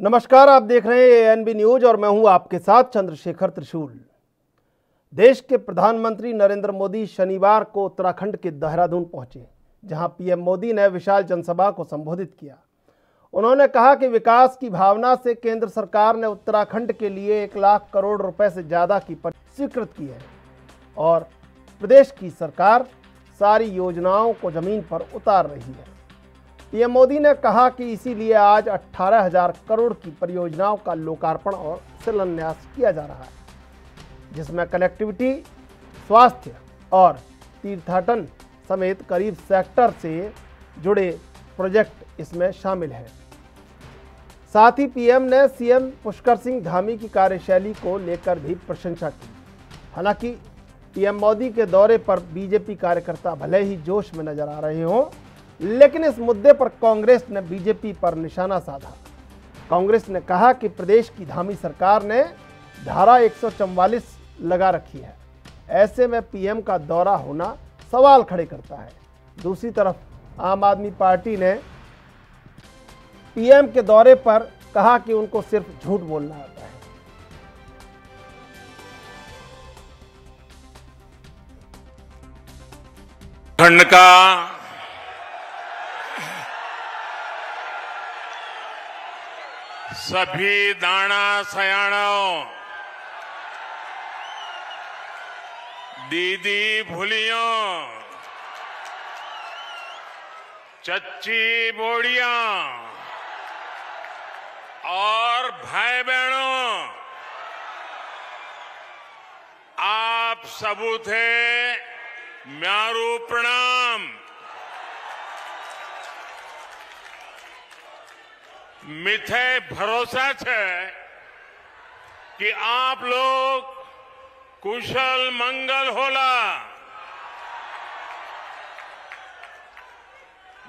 नमस्कार, आप देख रहे हैं एएनबी न्यूज और मैं हूं आपके साथ चंद्रशेखर त्रिशूल। देश के प्रधानमंत्री नरेंद्र मोदी शनिवार को उत्तराखंड के देहरादून पहुंचे, जहां पीएम मोदी ने विशाल जनसभा को संबोधित किया। उन्होंने कहा कि विकास की भावना से केंद्र सरकार ने उत्तराखंड के लिए 1 लाख करोड़ रुपए से ज्यादा की स्वीकृत की है और प्रदेश की सरकार सारी योजनाओं को जमीन पर उतार रही है। पीएम मोदी ने कहा कि इसीलिए आज 18,000 करोड़ की परियोजनाओं का लोकार्पण और शिलान्यास किया जा रहा है, जिसमें कनेक्टिविटी, स्वास्थ्य और तीर्थाटन समेत करीब सेक्टर से जुड़े प्रोजेक्ट इसमें शामिल हैं। साथ ही पीएम ने सीएम पुष्कर सिंह धामी की कार्यशैली को लेकर भी प्रशंसा की। हालांकि पीएम मोदी के दौरे पर बीजेपी कार्यकर्ता भले ही जोश में नजर आ रहे हों, लेकिन इस मुद्दे पर कांग्रेस ने बीजेपी पर निशाना साधा। कांग्रेस ने कहा कि प्रदेश की धामी सरकार ने धारा 144 लगा रखी है, ऐसे में पीएम का दौरा होना सवाल खड़े करता है। दूसरी तरफ आम आदमी पार्टी ने पीएम के दौरे पर कहा कि उनको सिर्फ झूठ बोलना आता है। खंड का सभी दाना सयाणों, दीदी भूलियों, चच्ची बोड़ियां और भाई बहनों, आप सबू थे म्यारू प्रणाम। मिथे भरोसा है कि आप लोग कुशल मंगल होला।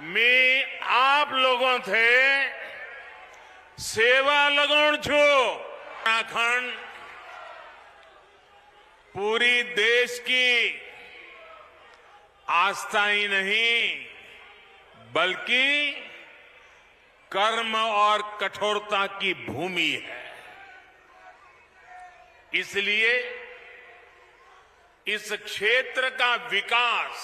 मैं आप लोगों थे सेवा लगन छू। उत्तराखंड पूरी देश की आस्था ही नहीं, बल्कि कर्म और कठोरता की भूमि है। इसलिए इस क्षेत्र का विकास,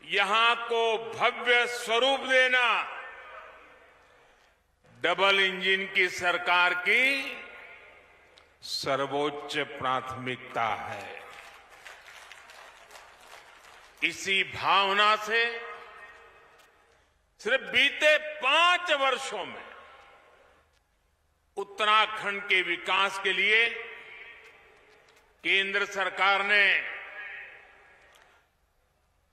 यहां को भव्य स्वरूप देना डबल इंजन की सरकार की सर्वोच्च प्राथमिकता है। इसी भावना से सिर्फ बीते 5 वर्षों में उत्तराखंड के विकास के लिए केंद्र सरकार ने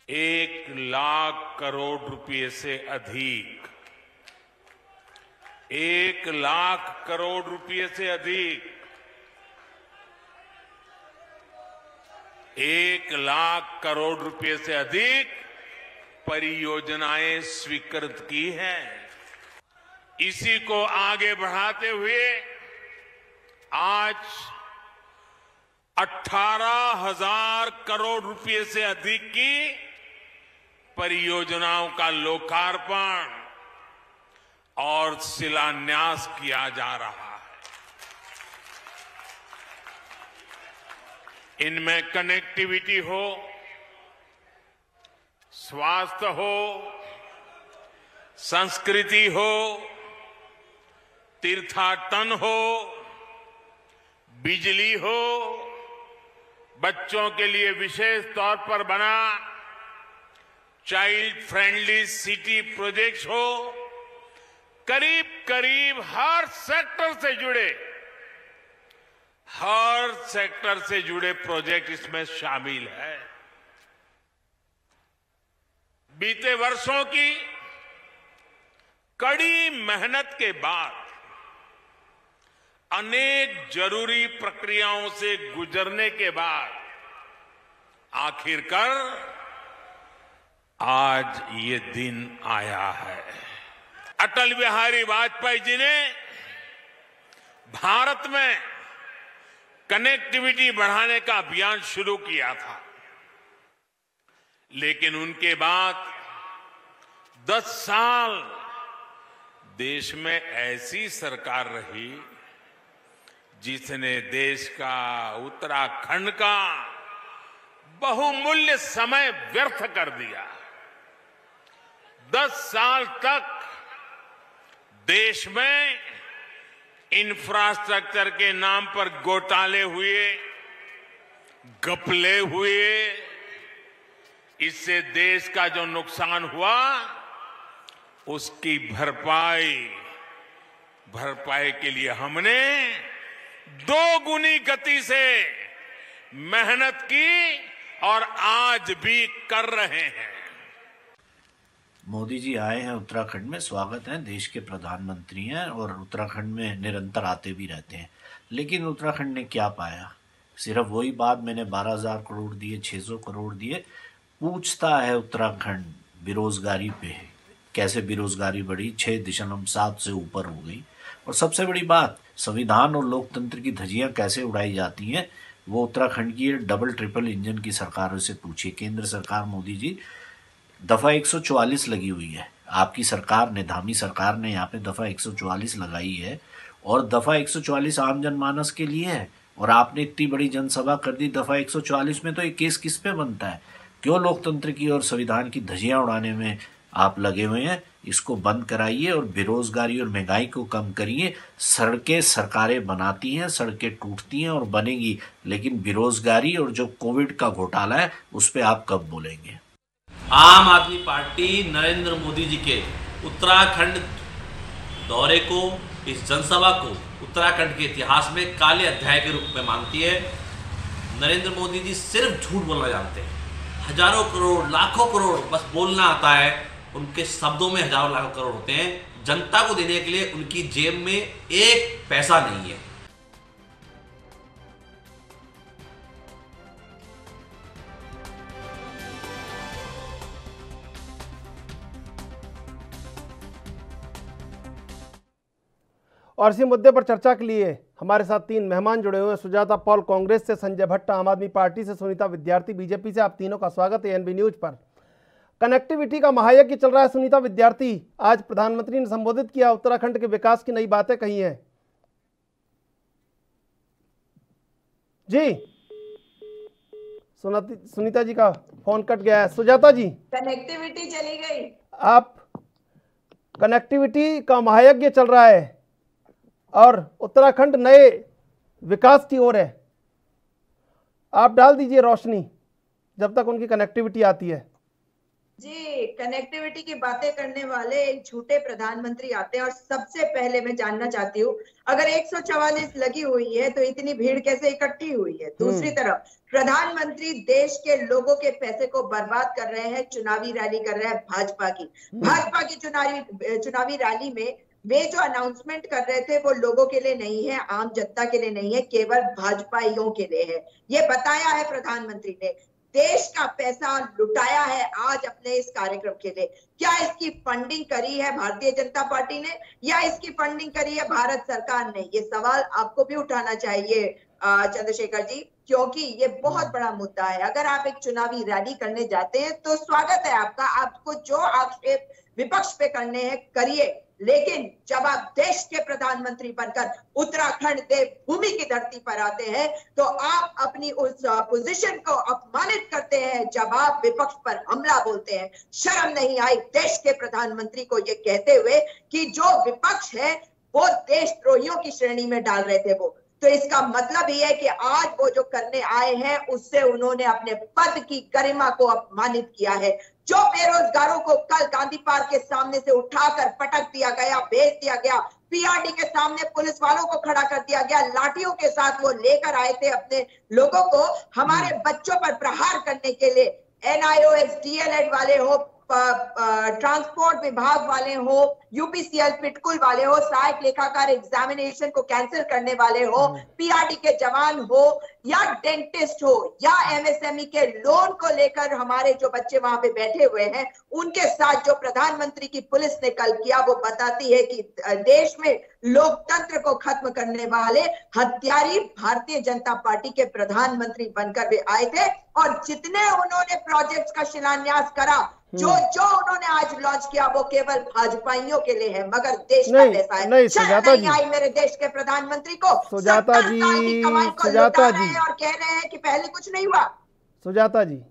1 लाख करोड़ रुपए से अधिक 1 लाख करोड़ रुपए से अधिक 1 लाख करोड़ रुपए से अधिक परियोजनाएं स्वीकृत की हैं। इसी को आगे बढ़ाते हुए आज 18,000 करोड़ रुपए से अधिक की परियोजनाओं का लोकार्पण और शिलान्यास किया जा रहा है। इनमें कनेक्टिविटी हो, स्वास्थ्य हो, संस्कृति हो, तीर्थाटन हो, बिजली हो, बच्चों के लिए विशेष तौर पर बना चाइल्ड फ्रेंडली सिटी प्रोजेक्ट्स हो, करीब करीब हर सेक्टर से जुड़े प्रोजेक्ट इसमें शामिल है। बीते वर्षों की कड़ी मेहनत के बाद, अनेक जरूरी प्रक्रियाओं से गुजरने के बाद आखिरकार आज ये दिन आया है। अटल बिहारी वाजपेयी जी ने भारत में कनेक्टिविटी बढ़ाने का अभियान शुरू किया था, लेकिन उनके बाद 10 साल देश में ऐसी सरकार रही जिसने देश का, उत्तराखंड का बहुमूल्य समय व्यर्थ कर दिया। 10 साल तक देश में इंफ्रास्ट्रक्चर के नाम पर घोटाले हुए, घपले हुए। इससे देश का जो नुकसान हुआ उसकी भरपाई के लिए हमने 2 गुनी गति से मेहनत की और आज भी कर रहे हैं। मोदी जी आए हैं उत्तराखंड में, स्वागत है। देश के प्रधानमंत्री हैं और उत्तराखंड में निरंतर आते भी रहते हैं। लेकिन उत्तराखंड ने क्या पाया? सिर्फ वही बात, मैंने 12,000 करोड़ दिए, 600 करोड़ दिए। पूछता है उत्तराखंड बेरोजगारी पे, कैसे बेरोजगारी बढ़ी, 6.7 से ऊपर हो गई। और सबसे बड़ी बात, संविधान और लोकतंत्र की धज्जियां कैसे उड़ाई जाती हैं, वो उत्तराखंड की डबल ट्रिपल इंजन की सरकारों से पूछिए। केंद्र सरकार मोदी जी दफा 144 लगी हुई है। आपकी सरकार ने, धामी सरकार ने यहाँ पे दफा 144 लगाई है और दफा 144 आम जनमानस के लिए है। और आपने इतनी बड़ी जनसभा कर दी दफा 144 में, तो ये केस किस पे बनता है? क्यों लोकतंत्र की और संविधान की धज्जियां उड़ाने में आप लगे हुए हैं? इसको बंद कराइए और बेरोजगारी और महंगाई को कम करिए। सड़कें सरकारें बनाती हैं, सड़कें टूटती हैं और बनेगी, लेकिन बेरोजगारी और जो कोविड का घोटाला है उस पर आप कब बोलेंगे? आम आदमी पार्टी नरेंद्र मोदी जी के उत्तराखंड दौरे को, इस जनसभा को उत्तराखंड के इतिहास में काले अध्याय के रूप में मानती है। नरेंद्र मोदी जी सिर्फ झूठ बोलना जानते हैं। हजारों करोड़, लाखों करोड़ बस बोलना आता है। उनके शब्दों में हजारों लाखों करोड़ होते हैं। जनता को देने के लिए उनकी जेब में एक पैसा नहीं है। और इसी मुद्दे पर चर्चा के लिए हमारे साथ 3 मेहमान जुड़े हुए हैं। सुजाता पॉल कांग्रेस से, संजय भट्ट आम आदमी पार्टी से, सुनीता विद्यार्थी बीजेपी से। आप तीनों का स्वागत है एएनबी न्यूज पर। कनेक्टिविटी का महायज्ञ चल रहा है। सुनीता विद्यार्थी, आज प्रधानमंत्री ने संबोधित किया, उत्तराखंड के विकास की नई बातें कही हैं। जी सुनीता जी का फोन कट गया है। सुजाता जी, कनेक्टिविटी चली गई। आप, कनेक्टिविटी का महायज्ञ चल रहा है और उत्तराखंड नए विकास की ओर है। आप डाल दीजिए रोशनी जब तक उनकी कनेक्टिविटी आती है। जी, कनेक्टिविटी की बातें करने वाले एक झूठे प्रधानमंत्री आते हैं। और सबसे पहले मैं जानना चाहती हूँ, अगर 144 लगी हुई है तो इतनी भीड़ कैसे इकट्ठी हुई है? दूसरी तरफ प्रधानमंत्री देश के लोगों के पैसे को बर्बाद कर रहे हैं, चुनावी रैली कर रहे हैं भाजपा की चुनावी रैली में वे जो अनाउंसमेंट कर रहे थे वो लोगों के लिए नहीं है, आम जनता के लिए नहीं है, केवल भाजपाइयों के लिए है। ये बताया है प्रधानमंत्री ने। देश का पैसा लुटाया है आज अपने इस कार्यक्रम के लिए। क्या इसकी फंडिंग करी है भारतीय जनता पार्टी ने या इसकी फंडिंग करी है भारत सरकार ने? ये सवाल आपको भी उठाना चाहिए चंद्रशेखर जी, क्योंकि ये बहुत बड़ा मुद्दा है। अगर आप एक चुनावी रैली करने जाते हैं तो स्वागत है आपका, आपको जो आक्षेप विपक्ष पे करने हैं करिए, लेकिन जब आप देश के प्रधानमंत्री बनकर उत्तराखंड देवभूमि की धरती पर आते हैं तो आप अपनी उस पोजीशन को अपमानित करते हैं जब आप विपक्ष पर हमला बोलते हैं। शर्म नहीं आई देश के प्रधानमंत्री को ये कहते हुए कि जो विपक्ष है वो देशद्रोहियों की श्रेणी में डाल रहे थे वो? तो इसका मतलब ये है कि आज वो जो करने आए हैं उससे उन्होंने अपने पद की गरिमा को अपमानित किया है। जो बेरोजगारों को कल गांधी पार्क के सामने से उठाकर पटक दिया गया, भेज दिया गया, पीआरडी के सामने पुलिस वालों को खड़ा कर दिया गया, लाठियों के साथ वो लेकर आए थे अपने लोगों को हमारे बच्चों पर प्रहार करने के लिए। एनआईओएस, डीएलएड वाले हो, ट्रांसपोर्ट विभाग वाले हो, यूपीसीएल पिटकुल वाले हो, सहायक लेखाकार एग्जामिनेशन को कैंसिल करने वाले हो, पीआरडी के जवान हो या डेंटिस्ट हो या एमएसएमई के लोन को लेकर हमारे जो बच्चे वहां पे बैठे हुए हैं, उनके साथ जो प्रधानमंत्री की पुलिस ने कल किया वो बताती है कि देश में लोकतंत्र को खत्म करने वाले हत्यारी भारतीय जनता पार्टी के प्रधानमंत्री बनकर वे आए थे। और जितने उन्होंने प्रोजेक्ट्स का शिलान्यास करा जो उन्होंने आज लॉन्च किया वो केवल भाजपाइयों के लिए है, मगर देश का नहीं पैसा है। नहीं सुजाता जी, आई मेरे देश के प्रधानमंत्री को सुजाता 70 साल की कमाई को सुजाता लुटा रहे हैं और कह रहे हैं कि पहले कुछ नहीं हुआ। सुजाता जी,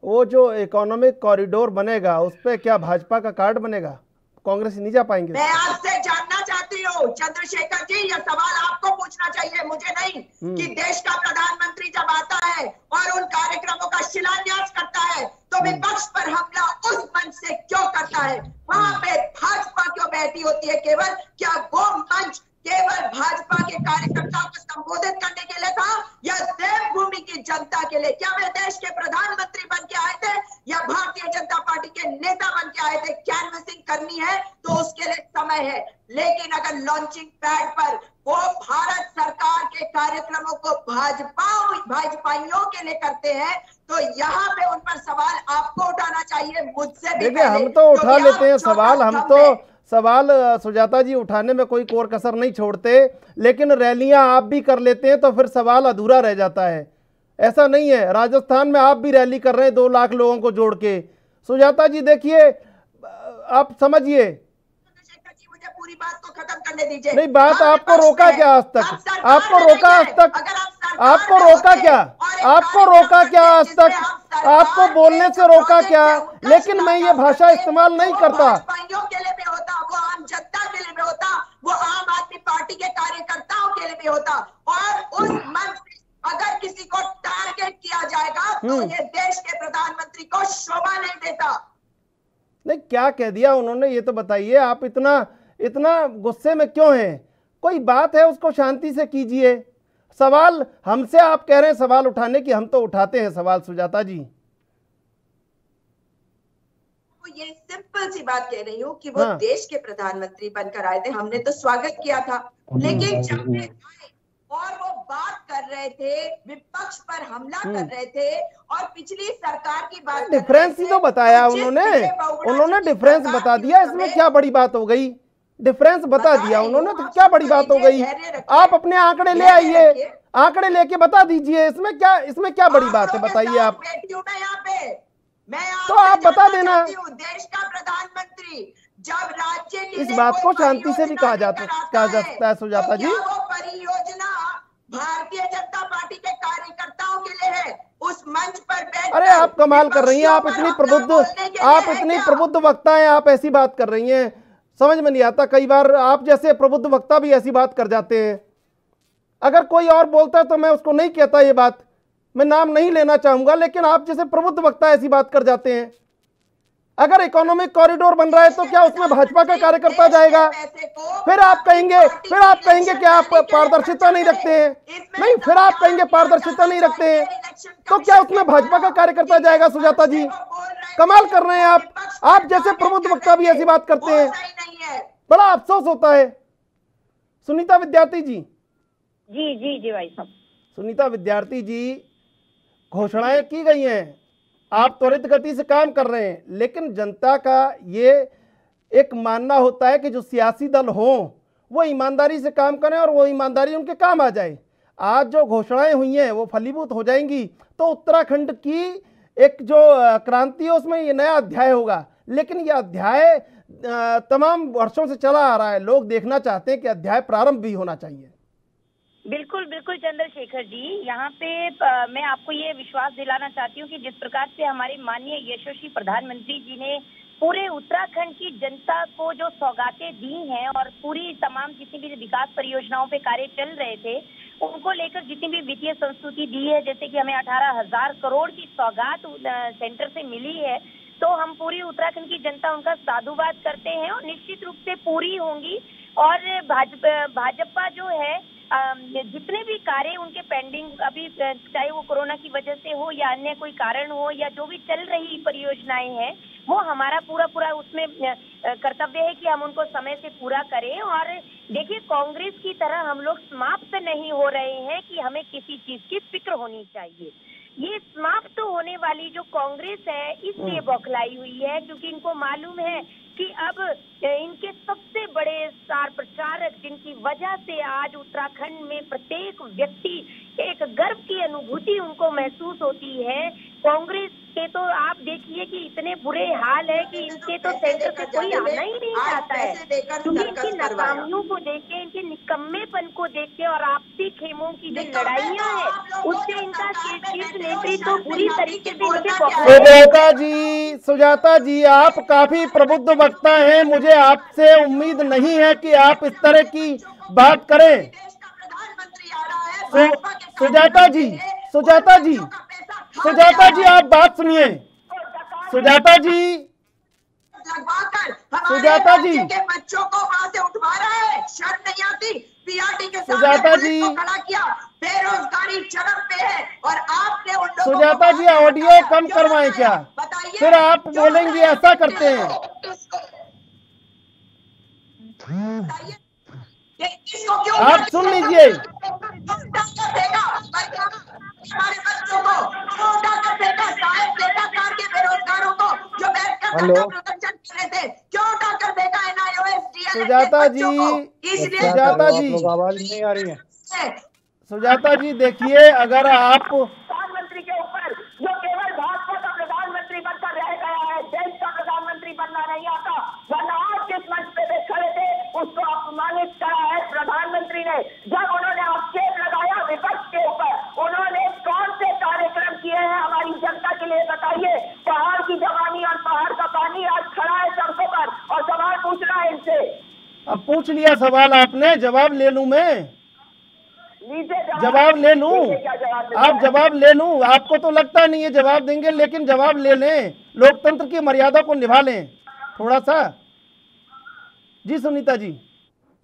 वो जो इकोनॉमिक कॉरिडोर बनेगा उस पे क्या भाजपा का कार्ड बनेगा? कांग्रेस नहीं जा पाएंगे? मैं आपसे जानना चाहती हूँ चंद्रशेखर जी, यह सवाल आपको पूछना चाहिए, मुझे नहीं, कि देश का प्रधानमंत्री जब आता है और उन कार्यक्रमों का शिलान्यास करता है तो विपक्ष पर हमला उस मंच से क्यों करता है? वहां पे भाजपा क्यों बैठी होती है केवल? क्या वो मंच केवल भाजपा के कार्यकर्ताओं को संबोधित करने के लिए था या देवभूमि की जनता के लिए? क्या वे देश के प्रधानमंत्री बन के आए थे या भारतीय जनता पार्टी के नेता बन के आए थे? कैनवसिंग करनी है तो उसके लिए समय है, लेकिन अगर लॉन्चिंग पैड पर वो भारत सरकार के कार्यक्रमों को भाजपाइयों के लिए करते हैं तो यहाँ पे उन पर सवाल आपको उठाना चाहिए, मुझसे भी। देखिए हम तो उठा लेते हैं सवाल, हम तो सवाल सुजाता जी उठाने में कोई कोर कसर नहीं छोड़ते, लेकिन रैलियां आप भी कर लेते हैं तो फिर सवाल अधूरा रह जाता है। ऐसा नहीं है, राजस्थान में आप भी रैली कर रहे हैं 2 लाख लोगों को जोड़ के। सुजाता जी देखिए, आप समझिए, मुझे पूरी बात को खत्म करने दीजिए। नहीं बात आपको रोका क्या आज तक? आपको रोका आज तक? आपको रोका क्या? आपको रोका क्या आज तक? आपको बोलने से रोका क्या? लेकिन मैं ये भाषा इस्तेमाल नहीं करता। के लिए भी होता, वो आम जनता के लिए भी होता, वो आम आदमी पार्टी के कार्यकर्ताओं के लिए भी होता। और उस मंच अगर किसी को टारगेट किया जाएगा तो ये देश के प्रधानमंत्री को शोभा नहीं देता। नहीं क्या कह दिया उन्होंने ये तो बताइए। आप इतना गुस्से में क्यों हैं? कोई बात है उसको शांति से कीजिए। सवाल हमसे आप कह रहे हैं सवाल उठाने की, हम तो उठाते हैं सवाल सुजाता जी। ये सिंपल सी बात कह रही हूँ कि वो देश के प्रधानमंत्री बनकर आए थे, हमने तो स्वागत किया था, लेकिन जब वे आए और वो बात कर रहे थे, विपक्ष पर हमला कर रहे थे और पिछली सरकार की बात, डिफरेंस ही तो बताया उन्होंने डिफरेंस बता दिया, इसमें क्या बड़ी बात हो गई? डिफरेंस बता दिया उन्होंने तो क्या बड़ी बात हो गई? आप अपने आंकड़े ले आइए, आंकड़े लेके बता दीजिए, इसमें क्या बड़ी बात है? बताइए आप। तो आप बता देना। देश का प्रधानमंत्री जब राज्य के इस बात को शांति से भी कहा जा सकता है सुजाता जी। वो परियोजना भारतीय जनता पार्टी के कार्यकर्ताओं के लिए है। उस मंच पर बैठ, अरे आप कमाल कर रही हैं, आप इतनी प्रबुद्ध वक्ता हैं, आप ऐसी बात कर रही हैं, समझ में नहीं आता। कई बार आप जैसे प्रबुद्ध वक्ता भी ऐसी बात कर जाते हैं। अगर कोई और बोलता है तो मैं उसको नहीं कहता ये बात, मैं नाम नहीं लेना चाहूंगा, लेकिन आप जैसे प्रबुद्ध वक्ता ऐसी बात कर जाते हैं। अगर इकोनॉमिक कॉरिडोर बन रहा है तो क्या उसमें भाजपा का कार्यकर्ता जाएगा? फिर आप कहेंगे कि आप पारदर्शिता नहीं रखते हैं। नहीं, फिर आप कहेंगे पारदर्शिता नहीं रखते हैं, तो क्या उसमें भाजपा का कार्यकर्ता जाएगा? सुजाता जी कमाल कर रहे हैं आप जैसे प्रबुद्ध वक्ता भी ऐसी बात करते हैं, बड़ा अफसोस होता है। सुनीता विद्यार्थी जी। जी भाई साहब। सुनीता विद्यार्थी जी, घोषणाएं की गई हैं, आप त्वरित गति से काम कर रहे हैं, लेकिन जनता का ये एक मानना होता है कि जो सियासी दल हों वो ईमानदारी से काम करें और वो ईमानदारी उनके काम आ जाए। आज जो घोषणाएं हुई हैं वो फलीभूत हो जाएंगी तो उत्तराखंड की एक जो क्रांति है उसमें ये नया अध्याय होगा। लेकिन ये अध्याय तमाम वर्षों से चला आ रहा है, लोग देखना चाहते हैं कि अध्याय प्रारंभ भी होना चाहिए। बिल्कुल चंद्रशेखर जी, यहाँ पे मैं आपको ये विश्वास दिलाना चाहती हूँ कि जिस प्रकार से हमारे माननीय यशस्वी प्रधानमंत्री जी ने पूरे उत्तराखंड की जनता को जो सौगातें दी हैं और पूरी तमाम जितनी भी विकास परियोजनाओं पे कार्य चल रहे थे उनको लेकर जितनी भी वित्तीय संस्तुति दी है, जैसे कि हमें 18,000 करोड़ की सौगात सेंटर से मिली है, तो हम पूरी उत्तराखंड की जनता उनका साधुवाद करते हैं और निश्चित रूप से पूरी होंगी। और भाजपा जो है जितने भी कार्य उनके पेंडिंग अभी, चाहे वो कोरोना की वजह से हो या अन्य कोई कारण हो या जो भी चल रही परियोजनाएं हैं, वो हमारा पूरा उसमें कर्तव्य है कि हम उनको समय से पूरा करें। और देखिए, कांग्रेस की तरह हम लोग समाप्त नहीं हो रहे हैं कि हमें किसी चीज की फिक्र होनी चाहिए। ये समाप्त होने वाली जो कांग्रेस है इसलिए बौखलाई हुई है क्योंकि इनको मालूम है कि अब इनके सबसे बड़े स्टार प्रचारक, जिनकी वजह से आज उत्तराखंड में प्रत्येक व्यक्ति एक गर्व की अनुभूति उनको महसूस होती है। कांग्रेस के तो आप देखिए कि इतने बुरे हाल है कि इनके तो सेंटर से कोई आना ही नहीं चाहता है, क्योंकि इनकी नाकामियों को देख के, इनके निकम्मेपन को देख के और आपसी खेमों की जो लड़ाइयां हैं उससे इनका शीर्ष नेतृत्व तो बुरी तरीके से इनके सुजाता जी आप काफी प्रबुद्ध वक्ता हैं, मुझे आपसे उम्मीद नहीं है कि आप इस तरह की बात करें। सुजाता जी आप बात सुनिए। सुजाता जी के बच्चों को वहां से उठवा रहा है, शर्म नहीं आती। पीआरटी के सुजाता जी खड़ा किया, बेरोजगारी चरम पे है और आपने उन लोगों सुजाता जी ऑडियो कम करवाएं क्या, फिर आप बोलेंगे ऐसा करते हैं। आप सुन लीजिए। हमारे बच्चों को उठाकर फेंका, साहेब बेकार के बेरोजगारों को जो बैठकर प्रदर्शन कर रहे थे, क्यों उठाकर फेंका NIOS सुजाता जी आवाज नहीं आ रही है। सुजाता जी देखिए, अगर आप प्रधानमंत्री के ऊपर जो केवल भाजपा का प्रधानमंत्री बनकर रह गया है, देश का प्रधानमंत्री बनना नहीं आता, वरना आज जिस मंच पे वे खड़े थे उसको अपमानित करा है प्रधानमंत्री ने। जब उन्होंने आक्षेप लगाया विपक्ष के ऊपर, उन्होंने कौन से कार्यक्रम किए हैं हमारी जनता के लिए बताइए। पहाड़ की जवानी और पहाड़ का पानी आज खड़ा है सड़कों पर और सवाल पूछ रहा है इनसे। अब पूछ लिया सवाल आपने, जवाब ले लूं मैं? जवाब ले लूं? आप जवाब ले लूं? आपको तो लगता नहीं है जवाब देंगे, लेकिन जवाब ले लें, लोकतंत्र की मर्यादा को निभा लें थोड़ा सा। जी सुनीता जी।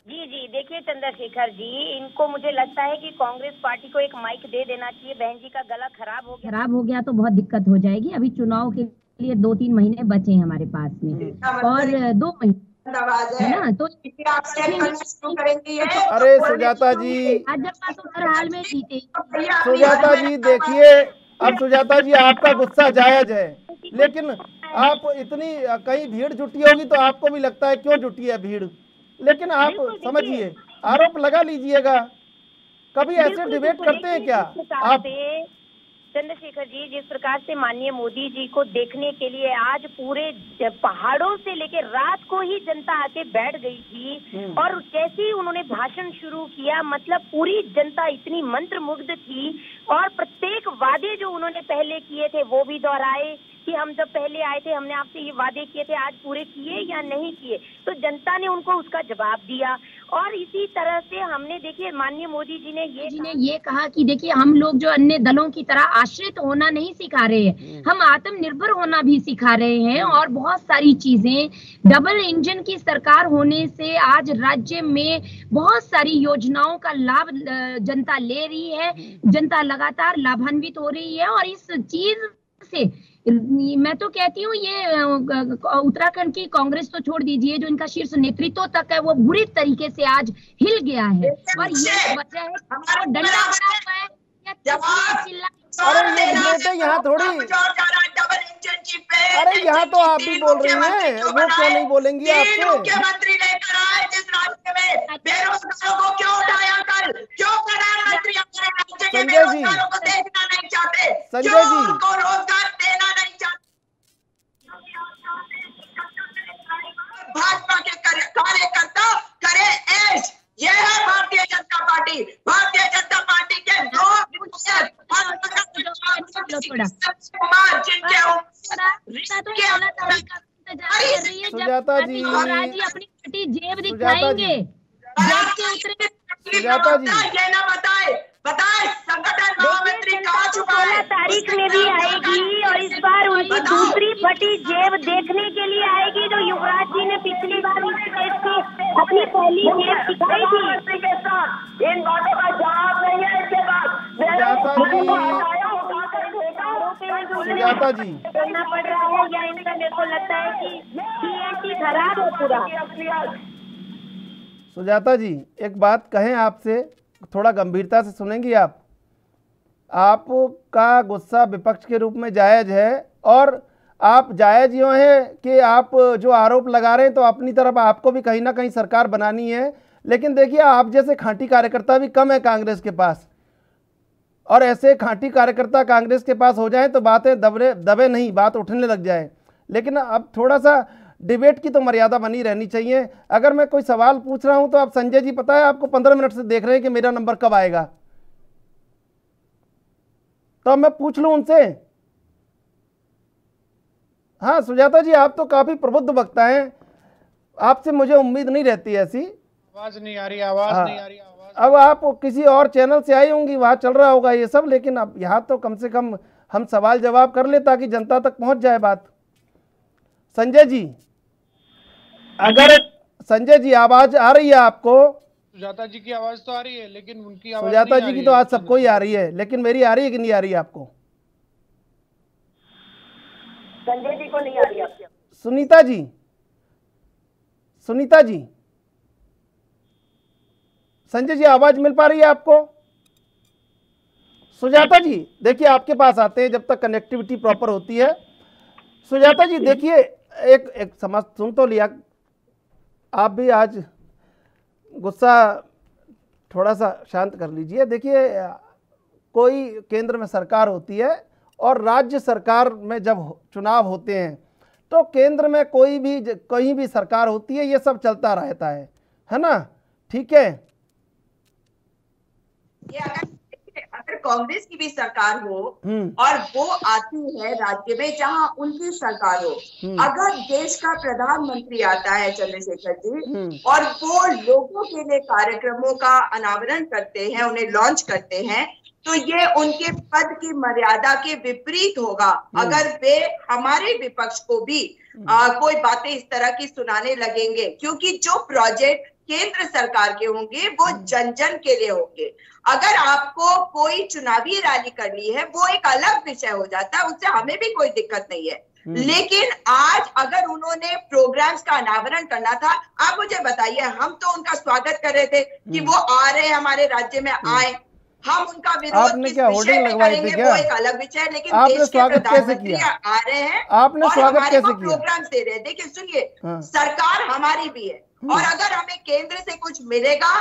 जी देखिए चंद्रशेखर जी, इनको मुझे लगता है कि कांग्रेस पार्टी को एक माइक दे देना चाहिए। बहन जी का गला खराब हो गया तो बहुत दिक्कत हो जाएगी। अभी चुनाव के लिए 2-3 महीने बचे हैं हमारे पास में, और 2 महीने है ना, तो अरे सुजाता जी, तो हर हाल में जीते। सुजाता जी देखिए, अब सुजाता जी आपका गुस्सा जायज है, लेकिन आप इतनी कहीं भीड़ जुटी होगी तो आपको भी लगता है क्यों जुटी है भीड़, लेकिन आप समझिए, आरोप लगा लीजिएगा। कभी ऐसे डिबेट करते हैं क्या आप? चंद्रशेखर जी, जिस प्रकार से माननीय मोदी जी को देखने के लिए आज पूरे पहाड़ों से लेकर रात को ही जनता आके बैठ गई थी, और जैसे ही उन्होंने भाषण शुरू किया, मतलब पूरी जनता इतनी मंत्रमुग्ध थी, और प्रत्येक वादे जो उन्होंने पहले किए थे वो भी दोहराए कि हम जब पहले आए थे हमने आपसे ये वादे किए थे, आज पूरे किए या नहीं किए। तो जनता ने उनको उसका जवाब दिया। और इसी तरह से हमने देखिए माननीय मोदी जी ने ये कहा कि देखिए हम लोग जो अन्य दलों की तरह आश्रित होना नहीं सिखा रहे हैं, हम आत्मनिर्भर होना भी सिखा रहे हैं, और बहुत सारी चीजें। डबल इंजन की सरकार होने से आज राज्य में बहुत सारी योजनाओं का लाभ जनता ले रही है, जनता लगातार लाभान्वित हो रही है। और इस चीज से मैं तो कहती हूँ ये उत्तराखंड की कांग्रेस तो छोड़ दीजिए, जो इनका शीर्ष नेतृत्व तक है वो बुरी तरीके से आज हिल गया है। और ये वजह है डंडा बना हुआ है या अरे ये बेटे यहाँ थोड़ी, अरे यहाँ तो आप भी बोल रही हैं, वो क्यों नहीं बोलेंगी आपसे? मुख्यमंत्री ने करा है जिस राज्य में बेरोजगारों को क्यों उठाया कल, क्यों प्रधानमंत्री अपने राज्य के बेरोजगारों को देखना नहीं चाहते, क्यों उनको रोजगार देना नहीं चाहते? भाजपा के कार्यकर्ता करे ऐश, ये है भारतीय जनता पार्टी। भारतीय जनता पार्टी के सुजाता जी, अपनी पार्टी जेब दिखाएंगे। सुजाता जी ये ना बताए संगठन महामंत्री कहाँ छुपा है? 16 तारीख में भी आएगी, और इस बार उनकी दूसरी फटी जेब देखने के लिए आएगी, जो युवराज जी ने पिछली बार अपनी पहली जेब दिखाई थी के साथ। इन बातों का जवाब नहीं है इनके पास। सुजाता जी करना पड़ रहा है, या इनका मेरे को लगता है कि TNT खराब है पूरा। सुजाता जी एक बात कहें आपसे, थोड़ा गंभीरता से सुनेंगी आप? आपका गुस्सा विपक्ष के रूप में जायज है, और आप जायज यूँ हैं कि आप जो आरोप लगा रहे हैं तो अपनी तरफ आपको भी कहीं ना कहीं सरकार बनानी है, लेकिन देखिए आप जैसे खांटी कार्यकर्ता भी कम है कांग्रेस के पास, और ऐसे खांटी कार्यकर्ता कांग्रेस के पास हो जाए तो बातें दबे नहीं, बात उठने लग जाए। लेकिन अब थोड़ा सा डिबेट की तो मर्यादा बनी रहनी चाहिए। अगर मैं कोई सवाल पूछ रहा हूं तो आप संजय जी, पता है आपको 15 मिनट से देख रहे हैं कि मेरा नंबर कब आएगा, तो अब मैं पूछ लूं उनसे। हाँ सुजाता जी, आप तो काफी प्रबुद्ध वक्ता हैं, आपसे मुझे उम्मीद नहीं रहती ऐसी। आवाज नहीं आ रही, आवाज नहीं आ रही, आवाज। अब आप किसी और चैनल से आई होंगी, वहां चल रहा होगा ये सब, लेकिन अब यहाँ तो कम से कम हम सवाल जवाब कर ले ताकि जनता तक पहुंच जाए बात। संजय जी, अगर संजय जी आवाज आ रही है आपको? सुजाता जी की आवाज तो आ रही है, लेकिन उनकी आवाज सुजाता नहीं जी आ की रही तो है। आज सबको ही आ रही है, लेकिन मेरी आ रही है कि नहीं आ रही है आपको? संजय जी को नहीं आ रही आपकी। सुनीता जी, सुनीता जी, संजय जी आवाज मिल पा रही है आपको? सुजाता जी देखिए, आपके पास आते हैं जब तक कनेक्टिविटी प्रॉपर होती है। सुजाता जी देखिए, एक समझ सुन तो लिया, आप भी आज गुस्सा थोड़ा सा शांत कर लीजिए। देखिए, कोई केंद्र में सरकार होती है और राज्य सरकार में जब चुनाव होते हैं तो केंद्र में कहीं भी सरकार होती है, ये सब चलता रहता है ना? ठीक है, ये अगर कांग्रेस की भी सरकार हो और वो आती है राज्य में जहां उनकी सरकार हो, अगर देश का प्रधानमंत्री आता है चंद्रशेखर जी, और वो लोगों के लिए कार्यक्रमों का अनावरण करते हैं, उन्हें लॉन्च करते हैं, तो ये उनके पद की मर्यादा के विपरीत होगा अगर वे हमारे विपक्ष को भी कोई बातें इस तरह की सुनाने लगेंगे, क्योंकि जो प्रोजेक्ट केंद्र सरकार के होंगे वो जन जन के लिए होंगे। अगर आपको कोई चुनावी रैली करनी है वो एक अलग विषय हो जाता है, उससे हमें भी कोई दिक्कत नहीं है। लेकिन आज अगर उन्होंने प्रोग्राम्स का अनावरण करना था, आप मुझे बताइए, हम तो उनका स्वागत कर रहे थे कि वो आ रहे हैं हमारे राज्य में, आए, हम उनका विरोध किस विषय में करेंगे वो एक अलग विषय है, लेकिन देश के प्रधानमंत्री आ रहे हैं आपने और स्वागत हमारे कैसे को किया? प्रोग्राम्स दे रहे हैं। देखिए सुनिए, सरकार हमारी भी है और अगर हमें केंद्र से कुछ मिलेगा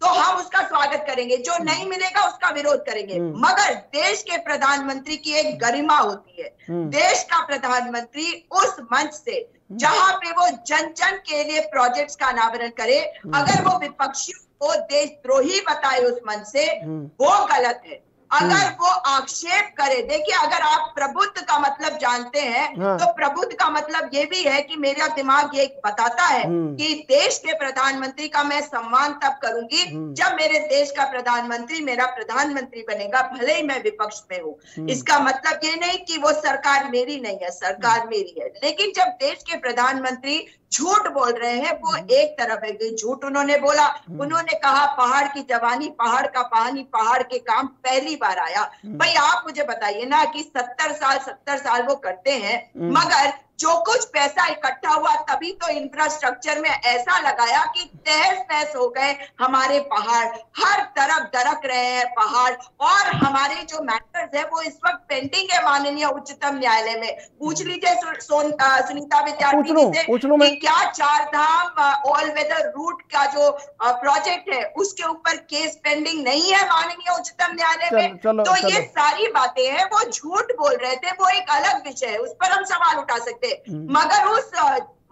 तो हम उसका स्वागत करेंगे, जो नहीं मिलेगा उसका विरोध करेंगे। मगर देश के प्रधानमंत्री की एक गरिमा होती है, देश का प्रधानमंत्री उस मंच से जहां पे वो जन जन के लिए प्रोजेक्ट्स का अनावरण करे, अगर वो विपक्षियों को देशद्रोही बताए उस मंच से, वो गलत है। अगर वो आक्षेप करे, देखिए अगर आप प्रबुद्ध का मतलब जानते हैं तो प्रबुद्ध का मतलब ये भी है कि मेरा दिमाग ये बताता है कि देश के प्रधानमंत्री का मैं सम्मान तब करूंगी जब मेरे देश का प्रधानमंत्री मेरा प्रधानमंत्री बनेगा, भले ही मैं विपक्ष में हूँ। इसका मतलब ये नहीं कि वो सरकार मेरी नहीं है, सरकार मेरी है। लेकिन जब देश के प्रधानमंत्री झूठ बोल रहे हैं, वो एक तरफ है कि झूठ उन्होंने बोला, उन्होंने कहा पहाड़ की जवानी, पहाड़ का पानी, पहाड़ के काम पहली बार आया। भाई आप मुझे बताइए ना कि 70 साल वो करते हैं, मगर जो कुछ पैसा इकट्ठा हुआ तभी तो इंफ्रास्ट्रक्चर में ऐसा लगाया कि तहस नहस हो गए हमारे पहाड़, हर तरफ दरक रहे हैं पहाड़। और हमारे जो मैटर्स है वो इस वक्त पेंडिंग है माननीय उच्चतम न्यायालय में। पूछ लीजिए सुनीता विद्यार्थी से कि क्या 4 धाम ऑल वेदर रूट का जो प्रोजेक्ट है उसके ऊपर केस पेंडिंग नहीं है माननीय उच्चतम न्यायालय में। तो ये सारी बातें हैं, वो झूठ बोल रहे थे, वो एक अलग विषय है, उस पर हम सवाल उठा सकते। मगर उस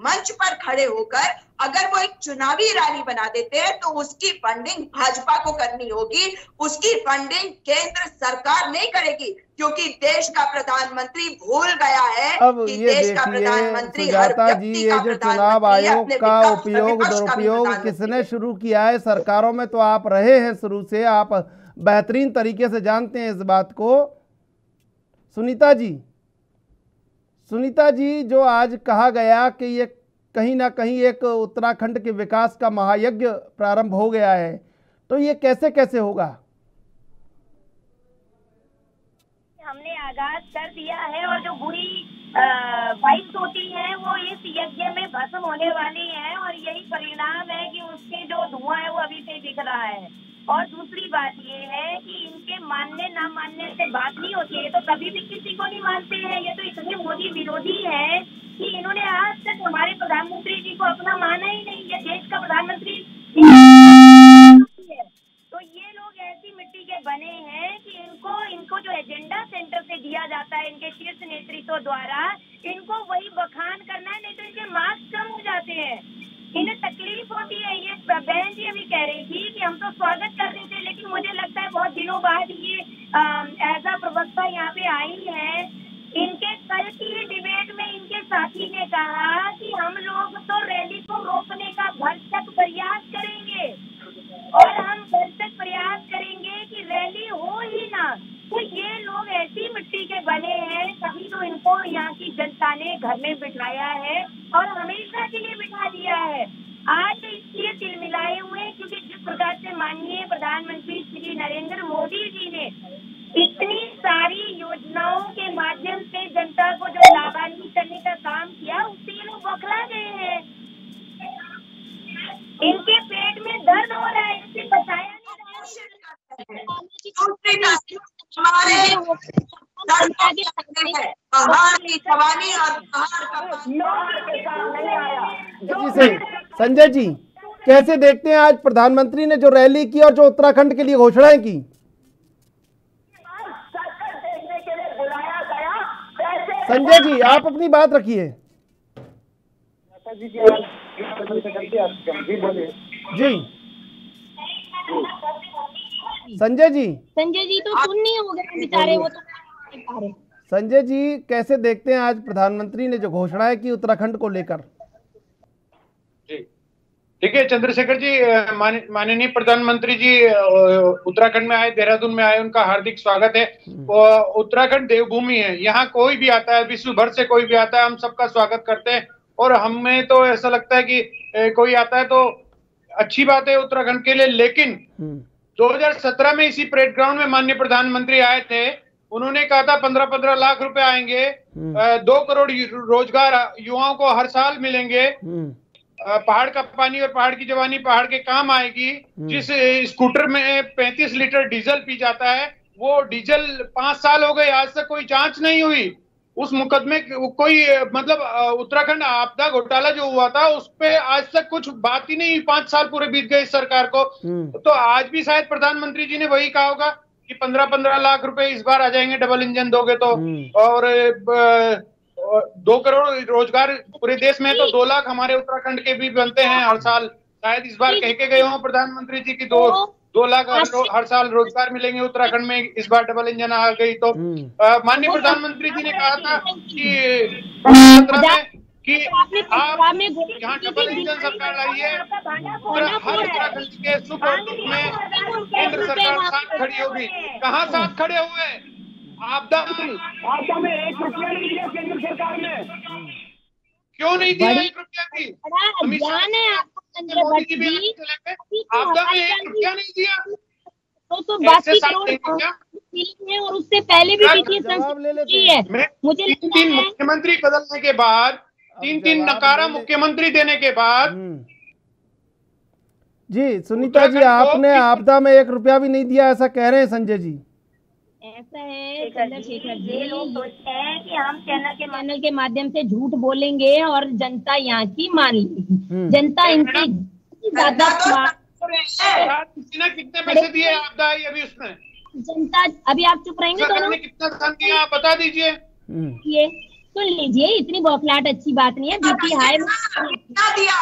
मंच पर खड़े होकर अगर वो एक चुनावी रैली बना देते हैं तो उसकी फंडिंग भाजपा को करनी होगी, उसकी फंडिंग केंद्र सरकार नहीं करेगी, क्योंकि देश का प्रधानमंत्री भूल गया है कि देश का प्रधानमंत्री हर व्यक्ति का जो चुनाव आयोग का उपयोग दुरुपयोग किसने शुरू किया है? सरकारों में तो आप रहे हैं शुरू से, आप बेहतरीन तरीके से जानते हैं इस बात को। सुनीता जी, जो आज कहा गया कि ये कहीं ना कहीं एक उत्तराखंड के विकास का महायज्ञ प्रारंभ हो गया है, तो ये कैसे कैसे होगा? हमने आगाज कर दिया है और जो बुरी वाइब्स होती हैं वो इस यज्ञ में भस्म होने वाली है और यही परिणाम है कि उसके जो धुआं है वो अभी से दिख रहा है। और दूसरी बात ये है कि इनके मानने ना मानने से बात नहीं होती है, तो कभी भी किसी को नहीं मानते हैं। ये तो इतने मोदी विरोधी है कि इन्होंने आज तक हमारे प्रधानमंत्री जी को अपना माना ही नहीं। ये देश का प्रधानमंत्री है, तो ये लोग ऐसी मिट्टी के बने हैं कि इनको जो एजेंडा सेंटर से दिया जाता है इनके शीर्ष नेतृत्व द्वारा, इनको वही बखान करना है, नहीं तो इनके मार्क्स कम हो जाते हैं। इन्हें तकलीफ होती है। ये बहन जी अभी कह रही थी कि हम तो स्वागत कर रहे थे, लेकिन मुझे लगता है बहुत दिनों बाद ये एज अ प्रवक्ता यहाँ पे आई है। इनके कल की ही डिबेट में इनके साथी ने कहा कि हम लोग तो रैली को रोकने का भरसक प्रयास करेंगे और हम भरसक प्रयास करेंगे कि रैली हो ही ना। तो ये लोग ऐसी मिट्टी के बने हैं, कभी तो इनको यहाँ की जनता ने घर में बिठाया है और हमेशा के लिए बिठा दिया है। आज इसलिए तिलमिलाए हुए क्योंकि जिस प्रकार से माननीय प्रधानमंत्री श्री नरेंद्र मोदी जी ने इतनी सारी योजनाओं के माध्यम से जनता को जो लाभान्वित करने का काम किया, उससे ये लोग बौखला गए हैं। इनके पेट में दर्द हो रहा है, इससे बचाया जी सही। संजय जी, कैसे देखते हैं आज प्रधानमंत्री ने जो रैली की और जो उत्तराखंड के लिए घोषणाएं की? संजय जी, आप अपनी बात रखिए। जी संजय जी तो सुन नहीं हो गए बेचारे, वो तो। संजय जी, कैसे देखते हैं आज प्रधानमंत्री ने जो घोषणाएं की उत्तराखंड को लेकर? जी ठीक है चंद्रशेखर जी, माननीय प्रधानमंत्री जी उत्तराखंड में आए, देहरादून में आए, उनका हार्दिक स्वागत है। उत्तराखंड देवभूमि है, यहाँ कोई भी आता है, विश्व भर से कोई भी आता है, हम सबका स्वागत करते हैं। और हमें तो ऐसा लगता है कि कोई आता है तो अच्छी बात है उत्तराखंड के लिए। लेकिन 2017 में इसी परेड ग्राउंड में माननीय प्रधानमंत्री आए थे, उन्होंने कहा था 15-15 लाख रुपए आएंगे, 2 करोड़ रोजगार युवाओं को हर साल मिलेंगे, पहाड़ का पानी और पहाड़ की जवानी पहाड़ के काम आएगी। जिस स्कूटर में 35 लीटर डीजल पी जाता है, वो डीजल 5 साल हो गए, आज तक कोई जांच नहीं हुई। उस मुकदमे कोई मतलब उत्तराखंड आपदा घोटाला जो हुआ था उस पे आज तक कुछ बात ही नहीं, 5 साल पूरे बीत गए इस सरकार को। तो आज भी शायद प्रधानमंत्री जी ने वही कहा होगा कि 15-15 लाख रुपए इस बार आ जाएंगे, डबल इंजन दोगे तो। और 2 करोड़ रोजगार पूरे देश में, तो 2 लाख हमारे उत्तराखंड के भी बनते हैं हर साल। शायद इस बार कह के गए हों प्रधानमंत्री जी की 2 लाख हर साल रोजगार मिलेंगे उत्तराखंड में, इस बार डबल इंजन आ गई तो। माननीय प्रधानमंत्री जी ने कहा था कि 2017 में कि आप यहाँ डबल इंजन सरकार लाई है, हर उत्तराखंड के सुख और दुख में केंद्र सरकार साथ खड़ी होगी। कहाँ साथ खड़े हुए? आपदा में 1 रुपया नहीं दिया केंद्र सरकार ने। क्यों नहीं दिया 1 रुपया भी? मोदी जी भी आपदा में 1 रुपया नहीं दिया, तो बाकी करोड़ और उससे पहले भी मुझे 3 मुख्यमंत्री बदलने के बाद, 3 नकारा मुख्यमंत्री देने के बाद। जी सुनीता जी, आपने आपदा में 1 रुपया भी नहीं दिया, ऐसा कह रहे हैं संजय जी। ऐसा है चंद्रशेखर जी, लोग सोचते हैं कि हम चैनल के माध्यम से झूठ बोलेंगे और जनता यहाँ की मान लेगी। जनता इनकी ज्यादा कितने पैसे दिए आपदा आई अभी उसमें? जनता अभी आप चुप रहेंगे तो कितना धन दिया आप बता दीजिए। ये सुन लीजिए, इतनी बौखलाहट अच्छी बात नहीं है। बीपी हाई दिया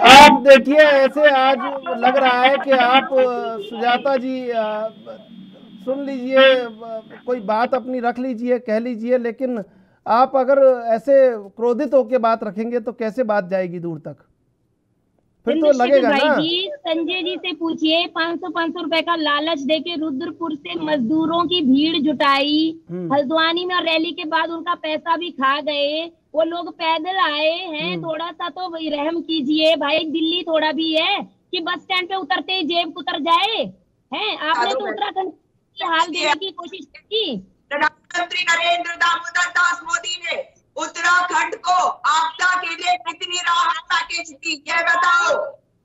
आप देखिए, ऐसे आज लग रहा है कि आप सुजाता जी सुन लीजिए, कोई बात अपनी रख लीजिए, कह लीजिए, लेकिन आप अगर ऐसे क्रोधित होकर बात रखेंगे तो कैसे बात जाएगी दूर तक? फिर तो लगेगा ना। संजय जी से पूछिए, 500 रुपए का लालच देके रुद्रपुर से मजदूरों की भीड़ जुटाई, हल्द्वानी में रैली के बाद उनका पैसा भी खा गए। वो लोग पैदल आए हैं, थोड़ा सा तो रहम कीजिए भाई। दिल्ली थोड़ा भी है कि बस स्टैंड पे उतरते ही जेब उतर जाए हैं। आपने तो उत्तराखंड की हाल देने की कोशिश की। प्रधानमंत्री नरेंद्र दामोदर दास मोदी ने उत्तराखंड को आपदा के लिए कितनी राहत पैकेज दी, ये बताओ।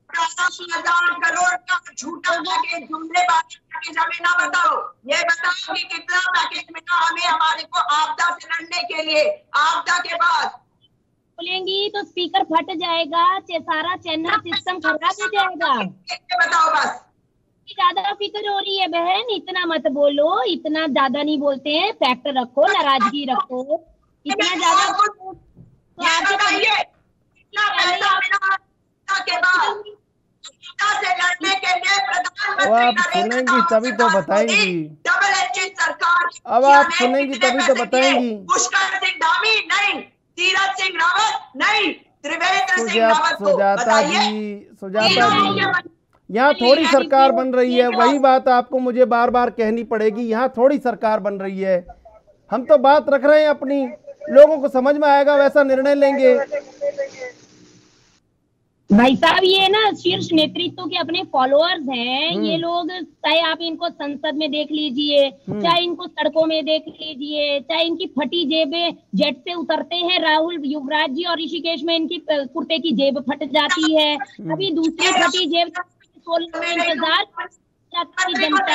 50,000 करोड़ का झूठा पैकेज, जुमलेबाजी पैकेज हमें ना बताओ, ये बताओ कि कितना पैकेज मिला हमें हमारे को आपदा से लड़ने के लिए, आपदा के बाद। बोलेंगी तो स्पीकर फट जाएगा, सारा चैनल सिस्टम खराब हो जाएगा। बताओ बस। ज्यादा फिक्र हो रही है बहन, इतना मत बोलो, इतना ज्यादा नहीं बोलते हैं, फैक्ट रखो, नाराजगी रखो, इतना ज्यादा तो आपके अब आप सुनेंगी तभी तो बताएंगी, डबल इंजन सरकार, अब आप सुनेंगी तभी तो बताएंगी। पुष्कर सिंह धामी नहीं, तीरथ सिंह रावत नहीं, त्रिवेंद्र सिंह रावत को सुजाता जी, यहाँ थोड़ी सरकार बन रही है, वही बात आपको मुझे बार बार कहनी पड़ेगी। यहाँ थोड़ी सरकार बन रही है, हम तो बात रख रहे हैं अपनी, लोगों को समझ में आएगा वैसा निर्णय लेंगे। भाई साहब ये ना शीर्ष नेतृत्व के अपने फॉलोअर्स हैं, ये लोग, चाहे आप इनको संसद में देख लीजिए, चाहे इनको सड़कों में देख लीजिए, चाहे इनकी फटी जेबें, जेट से उतरते हैं राहुल, युवराज जी और ऋषिकेश में इनकी कुर्ते की जेब फट जाती है, अभी दूसरी फटी जेब इंतजार की जनता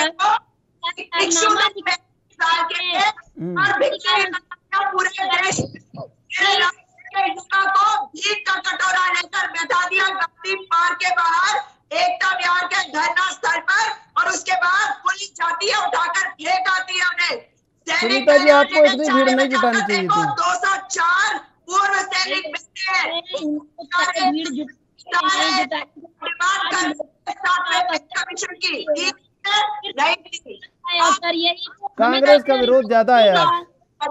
पूरे देश को भीख का कटोरा लेकर बैठा दिया गद्दी पार के बाहर एकता विहार के धरना स्थल पर, और उसके बाद पुलिस जाती है उठाकर फेंक आती है उन्हें। सुनीता जी, आपको इतनी भीड़ नहीं जुटानी चाहिए थी। 204 पूर्व सैनिक मिलते हैं कमीशन की, कांग्रेस का विरोध ज्यादा है आज। आप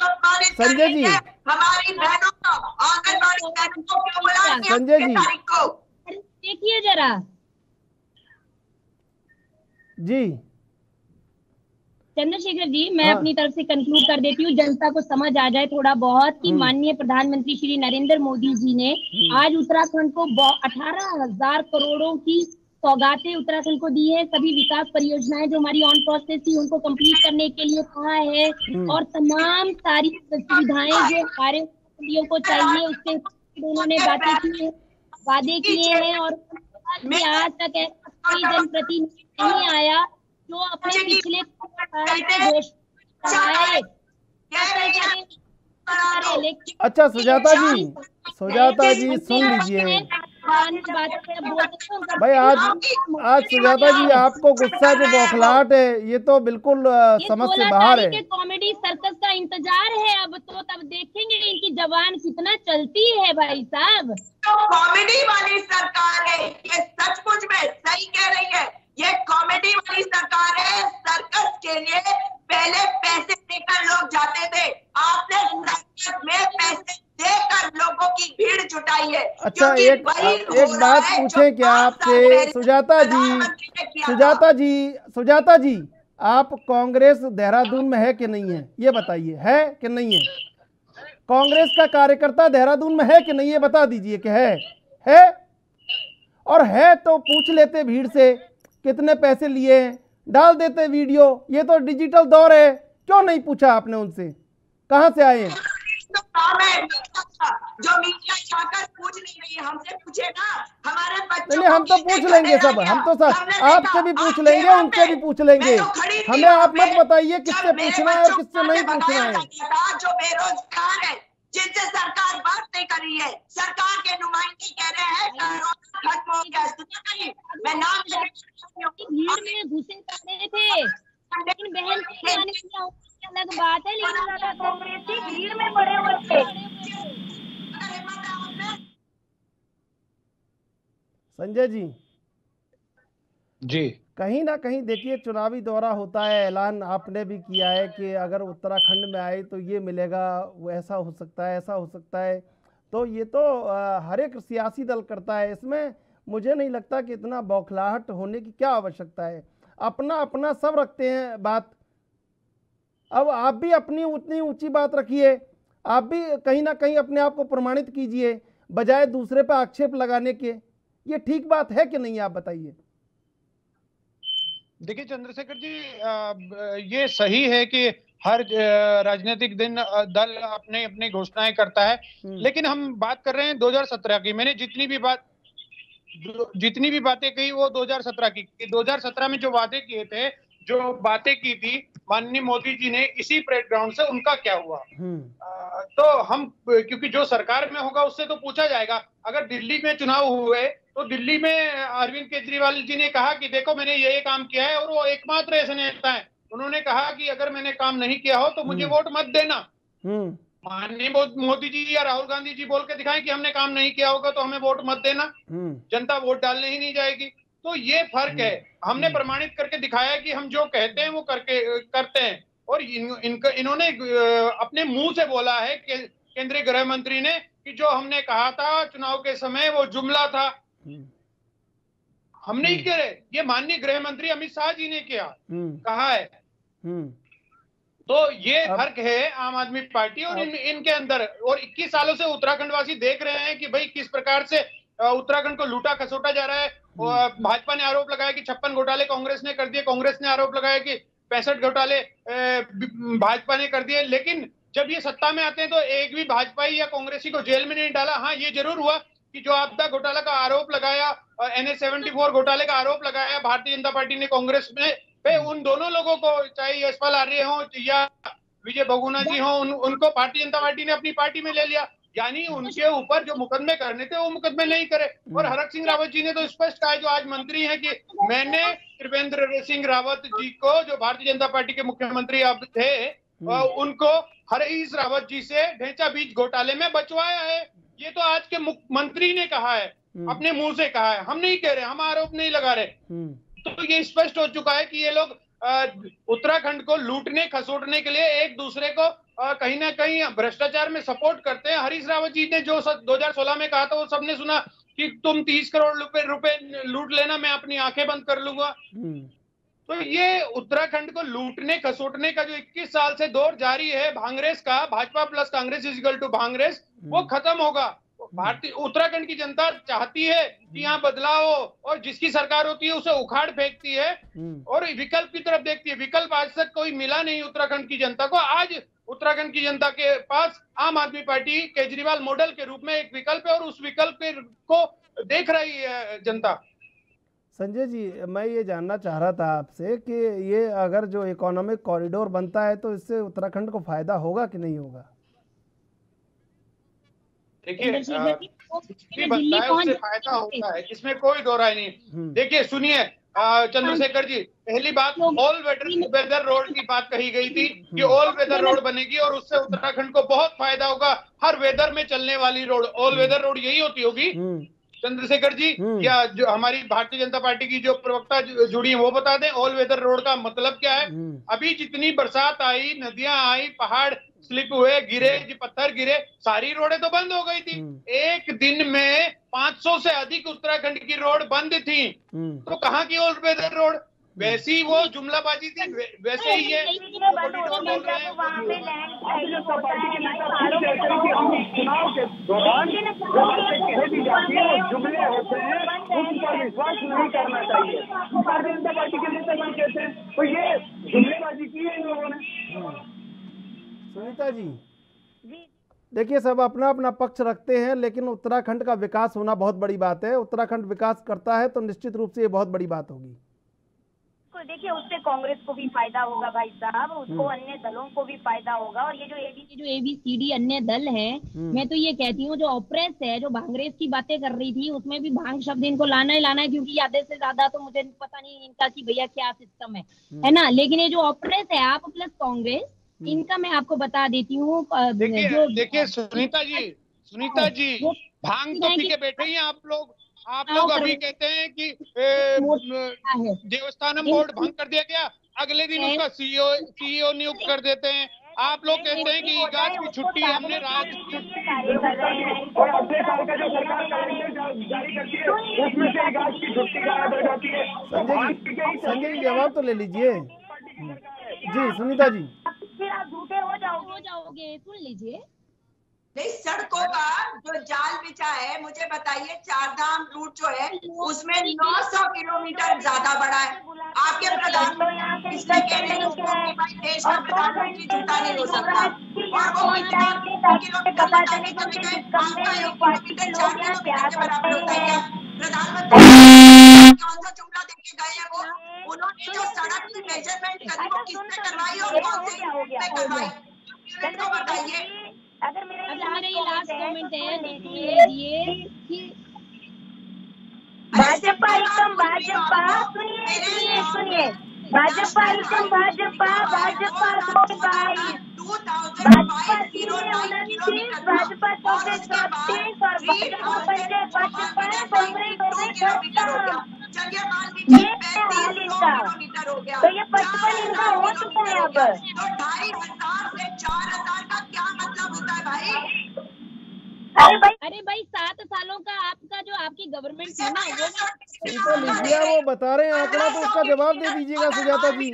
अपमानित संजय जी, हमारी बहनों को, आंगनबाड़ी बहनों को क्यों बुलाते हैं? संजय जी देखिए जरा जी, चंद्रशेखर जी, मैं अपनी तरफ से कंक्लूड कर देती हूँ, जनता को समझ आ जाए थोड़ा बहुत कि माननीय प्रधानमंत्री श्री नरेंद्र मोदी जी ने आज उत्तराखंड को 18,000 करोड़ों की सौगातें उत्तराखंड को दी है। सभी विकास परियोजनाएं जो हमारी ऑन प्रोसेस थी उनको कंप्लीट करने के लिए कहा है, और तमाम सारी सुविधाएं जो हमारे को चाहिए उसके उन्होंने बातें की है, वादे किए हैं, और आज तक ऐसा कोई जनप्रतिनिधि नहीं आया जो अपने पिछले अच्छा सुजाता जी सुन लीजिए भाई, आज सुजाता जी आपको गुस्सा जो बौखलाहट है ये तो बिल्कुल समझ से बाहर है। कॉमेडी सर्कस का इंतजार है, अब तो तब देखेंगे इनकी जबान कितना चलती है भाई साहब। तो कॉमेडी वाली सरकार है ये, सचमुच में सही कह रही है, ये कॉमेडी वाली सरकार है। सर्कस के लिए पहले पैसे देकर लोग जाते थे, आपने सर्कस में पैसे देकर लोगों की भीड़ जुटाई है। अच्छा एक बात पूछें क्या आपसे सुजाता जी, आप कांग्रेस देहरादून में है कि नहीं है ये बताइए, है कि नहीं है? कांग्रेस का कार्यकर्ता देहरादून में है कि नहीं ये बता दीजिए कि है और है तो पूछ लेते भीड़ से कितने पैसे लिए, डाल देते वीडियो। ये तो डिजिटल दौर है, क्यों नहीं पूछा आपने उनसे, कहां से आए हैं? जो मीडिया जाकर पूछ नहीं रही है, हमसे पूछे ना, हमारे बच्चों चलिए हम तो पूछ लेंगे सब, हम तो सब आपसे भी पूछ लेंगे, उनसे भी पूछ लेंगे। हमें आप मत बताइए किससे पूछना है और किससे नहीं पूछना है। जो बेरोजगार है, जिनसे सरकार बात नहीं कर रही है, सरकार के नुमाइंदे कह रहे हैं खत्म हो गया। मैं नाम भीड़ में घुसे करते थे, लेकिन बहन अलग बात है, लेकिन भीड़ में पड़े हुए थे। संजय जी कहीं ना कहीं देखिए चुनावी दौरा होता है, ऐलान आपने भी किया है कि अगर उत्तराखंड में आए तो ये मिलेगा, वो ऐसा हो सकता है, ऐसा हो सकता है, तो ये तो हर एक सियासी दल करता है। इसमें मुझे नहीं लगता कि इतना बौखलाहट होने की क्या आवश्यकता है। अपना अपना सब रखते हैं बात, अब आप भी अपनी उतनी ऊंची बात रखिए, आप भी कहीं ना कहीं अपने आप को प्रमाणित कीजिए बजाय दूसरे पर आक्षेप लगाने के। ये ठीक बात है कि नहीं, आप बताइए। देखिए चंद्रशेखर जी, ये सही है कि हर राजनीतिक दल अपने अपनी घोषणाएं करता है, लेकिन हम बात कर रहे हैं 2017 की। मैंने जितनी भी बातें कही वो 2017 की। 2017 में जो वादे किए थे, जो बातें की थी माननीय मोदी जी ने, इसी परेड ग्राउंड से उनका क्या हुआ? तो हम, क्योंकि जो सरकार में होगा उससे तो पूछा जाएगा। अगर दिल्ली में चुनाव हुए तो दिल्ली में अरविंद केजरीवाल जी ने कहा कि देखो मैंने ये काम किया है, और वो एकमात्र ऐसे नेता है, उन्होंने कहा कि अगर मैंने काम नहीं किया हो तो मुझे वोट मत देना। माननीय मोदी जी या राहुल गांधी जी बोल के दिखाएं कि हमने काम नहीं किया होगा तो हमें वोट मत देना, जनता वोट डालने ही नहीं जाएगी। तो ये फर्क है। हमने प्रमाणित करके दिखाया है कि हम जो कहते हैं वो करते हैं। और इन्होंने अपने मुंह से बोला है कि केंद्रीय गृह मंत्री ने कि जो हमने कहा था चुनाव के समय वो जुमला था। हम नहीं कह रहे, ये माननीय गृह मंत्री अमित शाह जी ने कहा है। तो ये फर्क है आम आदमी पार्टी और इनके अंदर। और 21 सालों से उत्तराखंड वासी देख रहे हैं कि भाई किस प्रकार से उत्तराखंड को लूटा खसोटा जा रहा है। भाजपा ने आरोप लगाया कि 56 घोटाले कांग्रेस ने कर दिए, कांग्रेस ने आरोप लगाया कि 65 घोटाले भाजपा ने कर दिए। लेकिन जब ये सत्ता में आते हैं तो एक भी भाजपाई या कांग्रेसी को जेल में नहीं डाला। हाँ, ये जरूर हुआ कि जो आपदा घोटाला का आरोप लगाया, NH-74 घोटाले का आरोप लगाया भारतीय जनता पार्टी ने कांग्रेस में, उन दोनों लोगों को, चाहे यशपाल आर्य हो या विजय बहुगुणा जी हो, उनको भारतीय जनता पार्टी ने अपनी पार्टी में ले लिया। यानी उनके ऊपर जो मुकदमे करने थे वो मुकदमे नहीं करे। और हरक सिंह रावत जी ने तो स्पष्ट कहा, जो आज मंत्री हैं, कि मैंने त्रिवेंद्र सिंह रावत जी को, जो भारतीय जनता पार्टी के मुख्यमंत्री अब थे, उनको हरीश रावत जी से ढेंचा बीज घोटाले में बचवाया है। ये तो आज के मुख्यमंत्री ने कहा है, अपने मुंह से कहा है, हम नहीं कह रहे, हम आरोप नहीं लगा रहे। तो ये स्पष्ट हो चुका है कि ये लोग उत्तराखंड को लूटने खसोटने के लिए एक दूसरे को कहीं ना कहीं भ्रष्टाचार में सपोर्ट करते हैं। हरीश रावत जी ने जो 2016 में कहा था वो सबने सुना कि तुम 30 करोड़ रुपए लूट लेना, मैं अपनी आंखें बंद कर लूंगा। तो ये उत्तराखंड को लूटने खसोटने का जो 21 साल से दौर जारी है भांगरेस का, Bhajpa plus Congress is equal to Bhangres, वो खत्म होगा। भारतीय उत्तराखंड की जनता चाहती है कि यहाँ बदलाव हो, और जिसकी सरकार होती है उसे उखाड़ फेंकती है और विकल्प की तरफ देखती है। विकल्प आज तक कोई मिला नहीं उत्तराखंड की जनता को। आज उत्तराखंड की जनता के पास आम आदमी पार्टी केजरीवाल मॉडल के रूप में एक विकल्प है, और उस विकल्प को देख रही है जनता। संजय जी, मैं ये जानना चाह रहा था आपसे कि ये अगर जो इकोनॉमिक कॉरिडोर बनता है तो इससे उत्तराखंड को फायदा होगा कि नहीं होगा? देखिए, बनता है उससे फायदा होता है, इसमें कोई दो राय नहीं। देखिए, सुनिए चंद्रशेखर जी, पहली बात, ऑल वेदर रोड की बात कही गई थी कि ऑल वेदर रोड बनेगी और उससे उत्तराखंड को बहुत फायदा होगा। हर वेदर में चलने वाली रोड, ऑल वेदर रोड यही होती होगी चंद्रशेखर जी, या जो हमारी भारतीय जनता पार्टी की जो प्रवक्ता जुड़ी है वो बता दें ऑल वेदर रोड का मतलब क्या है। अभी जितनी बरसात आई, नदियां आई, पहाड़ स्लिप हुए, गिरे, पत्थर गिरे, सारी रोडें तो बंद हो गई थी। एक दिन में 500 से अधिक उत्तराखंड की रोड बंद थी। तो कहाँ की ऑल वेदर रोड? वैसी वो जुमलाबाजी थी, वैसे ही ये जुमले होते हैं, उन पर विश्वास नहीं करना चाहिए। भारतीय जनता पार्टी के नेता कहते हैं तो ये जुमलेबाजी की है इन लोगों ने। सुनीता जी, देखिए, सब अपना अपना पक्ष रखते हैं, लेकिन उत्तराखंड का विकास होना बहुत बड़ी बात है। उत्तराखंड विकास करता है तो निश्चित रूप से ये बहुत बड़ी बात होगी। देखिए, उससे कांग्रेस को भी फायदा होगा भाई साहब, उसको अन्य दलों को भी फायदा होगा। और ये जो ABCD अन्य दल है, मैं तो ये कहती हूँ जो ऑप्रेस है, जो भांगरेस की बातें कर रही थी, उसमें भी भांग शब्द इनको लाना है, क्योंकि आधे से ज्यादा तो मुझे पता नहीं इनका कि भैया क्या सिस्टम है ना। लेकिन ये जो ऑप्रेस है, आप प्लस कांग्रेस, इनका मैं आपको बता देती हूँ। देखिए सुनीता जी, भांग तो पी के बैठे ही आप लोग अभी कहते हैं कि देवस्थानम बोर्ड भंग कर दिया गया, अगले दिन उसका CEO नियुक्त कर देते हैं। आप लोग कहते हैं कि इगाज की छुट्टी हमने और अगले साल का जो सरकार जारी करती है उसमें से इगाज की छुट्टी गायब हो जाती है। संजय जी, जवाब तो ले लीजिए। जी सुनीता जी, फिर आप झूठे हो जाओगे। सुन लीजिए, नहीं, सड़कों का जो जाल बिछा है, मुझे बताइए, चारधाम रूट जो है उसमें 900 किलोमीटर ज्यादा बड़ा है। आपके प्रधानमंत्री इसलिए कह रहे हैं कि भाई देश का प्रधानमंत्री झूठा नहीं हो सकता, और वो किलोमीटर बताने के लिए आपका 1 किलोमीटर 4 किलोमीटर के बराबर होता है क्या? प्रधानमंत्री कौन सा जुमला देके गए हैं वो? उन्होंने जो सड़क की मेजरमेंट करी वो किसने करवाई और कौन से करवाई, बताइए। अगर मेरा ये लास्ट कमेंट है, ये कि भाजपा एकदम भाजपा, सुनिए भाजपा एकदम भाजपा 2022, भाजपा 329, भाजपा 434 और तो ये 55 इनका हो चुका है। अब 2500 से 4000 का क्या मतलब होता है भाई? अरे भाई 7 सालों का आपका जो आपकी गवर्नमेंट है ना, वो लीजिए, वो बता रहे हैं आंकड़ा, तो उसका जवाब दे दीजिएगा सुजाता जी।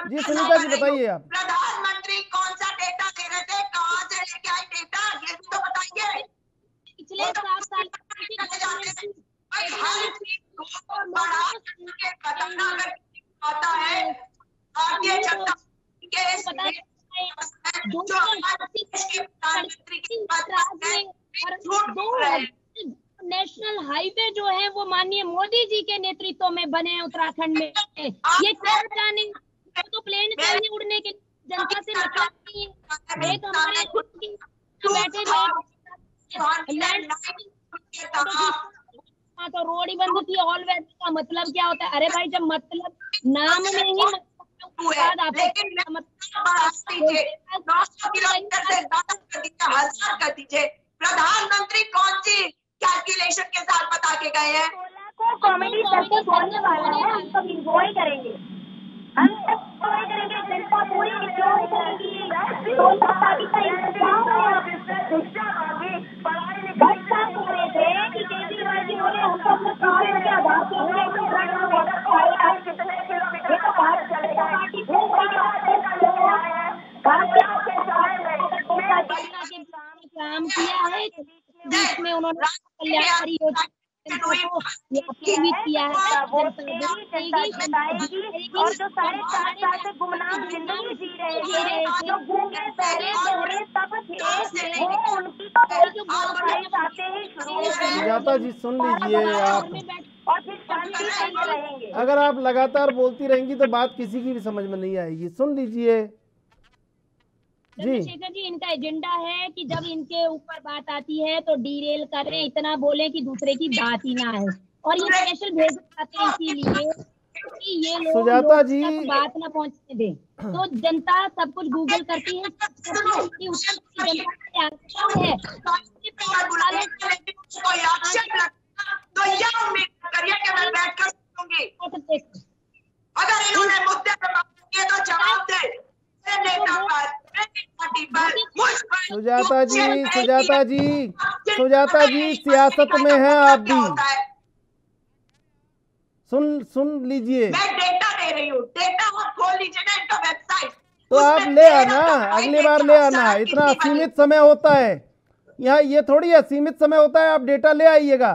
जी सुनीता जी बताइए आप। प्रधानमंत्री कौन सा डेटा दे रहे थे, कहाँ से लेके आए डेटा, ये भी तो बताइए। पिछले 7 साल आता है भारतीय जनता नेशनल हाईवे जो है वो माननीय मोदी जी के नेतृत्व में बने हैं उत्तराखंड में। ये क्या जाने, तो प्लेन चाहिए उड़ने के, जनता से मतलब नहीं है। एक हमारे बैठे तो रोड ही बंद थी, ऑल वेदर का मतलब क्या होता है? अरे भाई जब मतलब नाम में ही प्रधानमंत्री कौन सी कैलकुलेशन के साथ बता के गए हैं? कॉमेडी करके बोलने वाला है, हम सब एंजॉय करेंगे, हम सब एंजॉय करेंगे, जनता पूरी एंजॉय करेगी। कि केजरीवाल जी बोले हम सब के आधार काम किया है, जिसमें उन्होंने कल्याणकारी योजना किया है, और जो 7.5 साल से गुमनाम जिंदगी जी रहे थे, जो भूखे पहले सब थे, वो उनकी आते ही शुरू। सुजाता जी सुन लीजिए आप, और फिर शांति रहेंगे। अगर आप लगातार बोलती रहेंगी तो बात किसी की भी समझ में नहीं आएगी। सुन लीजिए चंद्रशेखर जी, इनका एजेंडा है कि जब इनके ऊपर बात आती है तो डीरेल करें, इतना बोले कि दूसरे की बात ही ना है, और ये स्पेशल भेज जाते हैं इसीलिए कि ये लोग सुजाता जी बात ना पहुंचने दें। तो जनता सब कुछ गूगल करती है, अगर इन्होंने मुद्दे पे बात की तो जवाब दे। सुजाता जी सियासत में है आप भी, सुन लीजिए। मैं डेटा दे रही हूँ, डेटा आप खोल लीजिए ना इनका वेबसाइट। तो आप ले आना, अगली बार ले आना। इतना सीमित समय होता है यहाँ, ये थोड़ी है सीमित समय होता है, आप डेटा ले आइएगा।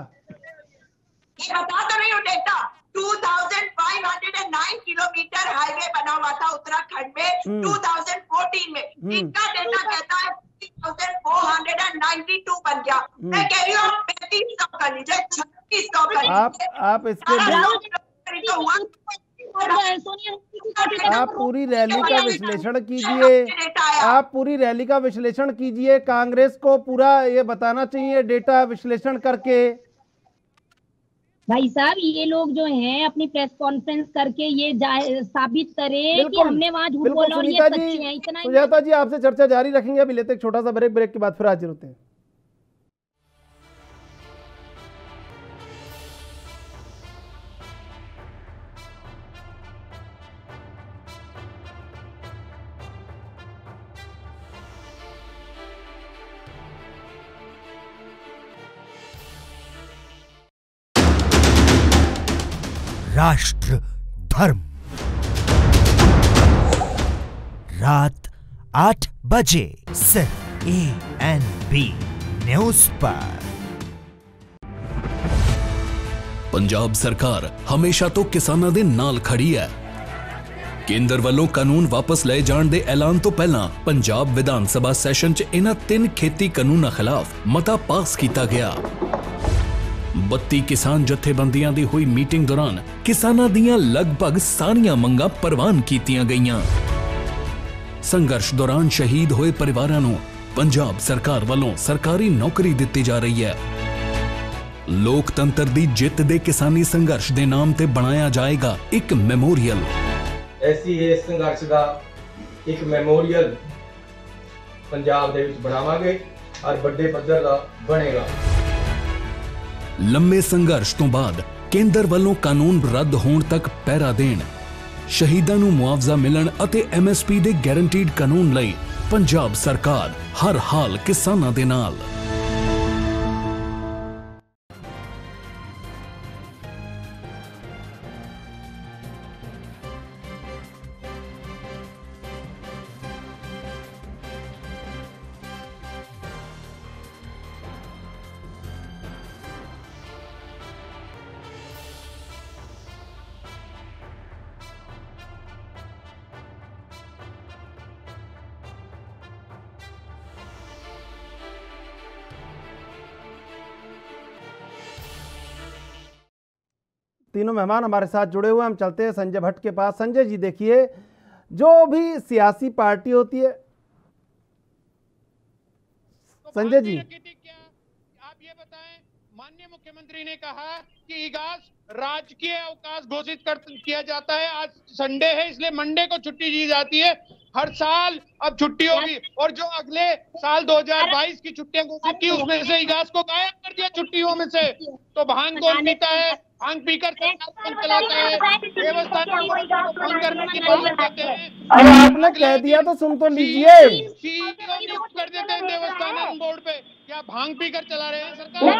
ये बता तो रही हूँ डेटा। 2509 किलोमीटर हाईवे बना हुआ था उत्तराखंड में 2014 में। इनका डेटा कहता है 3492 बन गया। मैं कह रही हूँ 3500 कर लीजिए, 3600 कर लीजिए। आप इसके आप पूरी रैली का विश्लेषण कीजिए, आप पूरी रैली का विश्लेषण कीजिए। कांग्रेस को पूरा ये बताना चाहिए डेटा विश्लेषण करके। भाई साहब ये लोग जो हैं अपनी प्रेस कॉन्फ्रेंस करके ये साबित करें कि हमने वहाँ झूठ बोला और ये सच्ची है। इतना सुजाता जी आपसे चर्चा जारी रखेंगे, अभी लेते एक छोटा सा ब्रेक के बाद फिर हाजिर होते हैं। राष्ट्र धर्म, रात 8 बजे सिर्फ ANB न्यूज पर। ਪੰਜਾਬ ਸਰਕਾਰ ਹਮੇਸ਼ਾ ਤੋਂ ਕਿਸਾਨਾਂ ਦੇ ਨਾਲ ਖੜੀ ਹੈ। ਕੇਂਦਰ ਵੱਲੋਂ ਕਾਨੂੰਨ ਵਾਪਸ ਲਏ ਜਾਣ ਦੇ ਐਲਾਨ ਤੋਂ ਪਹਿਲਾਂ ਪੰਜਾਬ ਵਿਧਾਨ ਸਭਾ ਸੈਸ਼ਨ 'ਚ ਇਹਨਾਂ 3 ਖੇਤੀ ਕਾਨੂੰਨਾਂ ਖਿਲਾਫ ਮਤਾ ਪਾਸ ਕੀਤਾ ਗਿਆ। 32 ਕਿਸਾਨ ਜਥੇਬੰਦੀਆਂ ਦੀ ਹੋਈ ਮੀਟਿੰਗ ਦੌਰਾਨ ਕਿਸਾਨਾਂ ਦੀਆਂ ਲਗਭਗ ਸਾਰੀਆਂ ਮੰਗਾਂ ਪ੍ਰਵਾਨ ਕੀਤੀਆਂ ਗਈਆਂ। ਸੰਘਰਸ਼ ਦੌਰਾਨ ਸ਼ਹੀਦ ਹੋਏ ਪਰਿਵਾਰਾਂ ਨੂੰ ਪੰਜਾਬ ਸਰਕਾਰ ਵੱਲੋਂ ਸਰਕਾਰੀ ਨੌਕਰੀ ਦਿੱਤੀ ਜਾ ਰਹੀ ਹੈ। ਲੋਕਤੰਤਰ ਦੀ ਜਿੱਤ ਦੇ ਕਿਸਾਨੀ ਸੰਘਰਸ਼ ਦੇ ਨਾਮ ਤੇ ਬਣਾਇਆ ਜਾਏਗਾ ਇੱਕ ਮੈਮੋਰੀਅਲ। ਐਸੀ ਇਸ ਸੰਘਰਸ਼ ਦਾ ਇੱਕ ਮੈਮੋਰੀਅਲ ਪੰਜਾਬ ਦੇ ਵਿੱਚ ਬਣਾਵਾਂਗੇ ਔਰ ਵੱਡੇ ਪੱਧਰ ਦਾ ਬਣੇਗਾ। ਲੰਮੇ ਸੰਘਰਸ਼ ਤੋਂ ਬਾਅਦ ਕੇਂਦਰ ਵੱਲੋਂ ਕਾਨੂੰਨ ਰੱਦ ਹੋਣ ਤੱਕ ਪਹਿਰਾ ਦੇਣ, ਸ਼ਹੀਦਾਂ ਨੂੰ ਮੁਆਵਜ਼ਾ ਮਿਲਣ ਅਤੇ MSP ਦੇ ਗਾਰੰਟੀਡ ਕਾਨੂੰਨ ਲਈ ਪੰਜਾਬ ਸਰਕਾਰ ਹਰ ਹਾਲ ਕਿਸਾਨਾਂ ਦੇ ਨਾਲ। तीनों मेहमान हमारे साथ जुड़े हुए, हम चलते हैं संजय भट्ट के पास। संजय जी, देखिए, जो भी सियासी पार्टी होती है, संजय जी आप ये बताएं, माननीय मुख्यमंत्री ने कहा कि इगास राजकीय अवकाश घोषित किया जाता है। आज संडे है इसलिए मंडे को छुट्टी दी जाती है। हर साल अब छुट्टी होगी और जो अगले साल 2022 की छुट्टियां घोषित की उसमें से इगास को गायब कर दिया छुट्टियों में से। तो भांग कौन पीता है, भांग पीकर सरकार कौन चलाता है, व्यवस्था भंग करने की बात करते हैं। अरे आपने कह दिया तो सुन तो लीजिए। CEO नियुक्त कर देते हैं देवस्थानम बोर्ड पे, क्या भांग पीकर चला रहे हैं सरकार?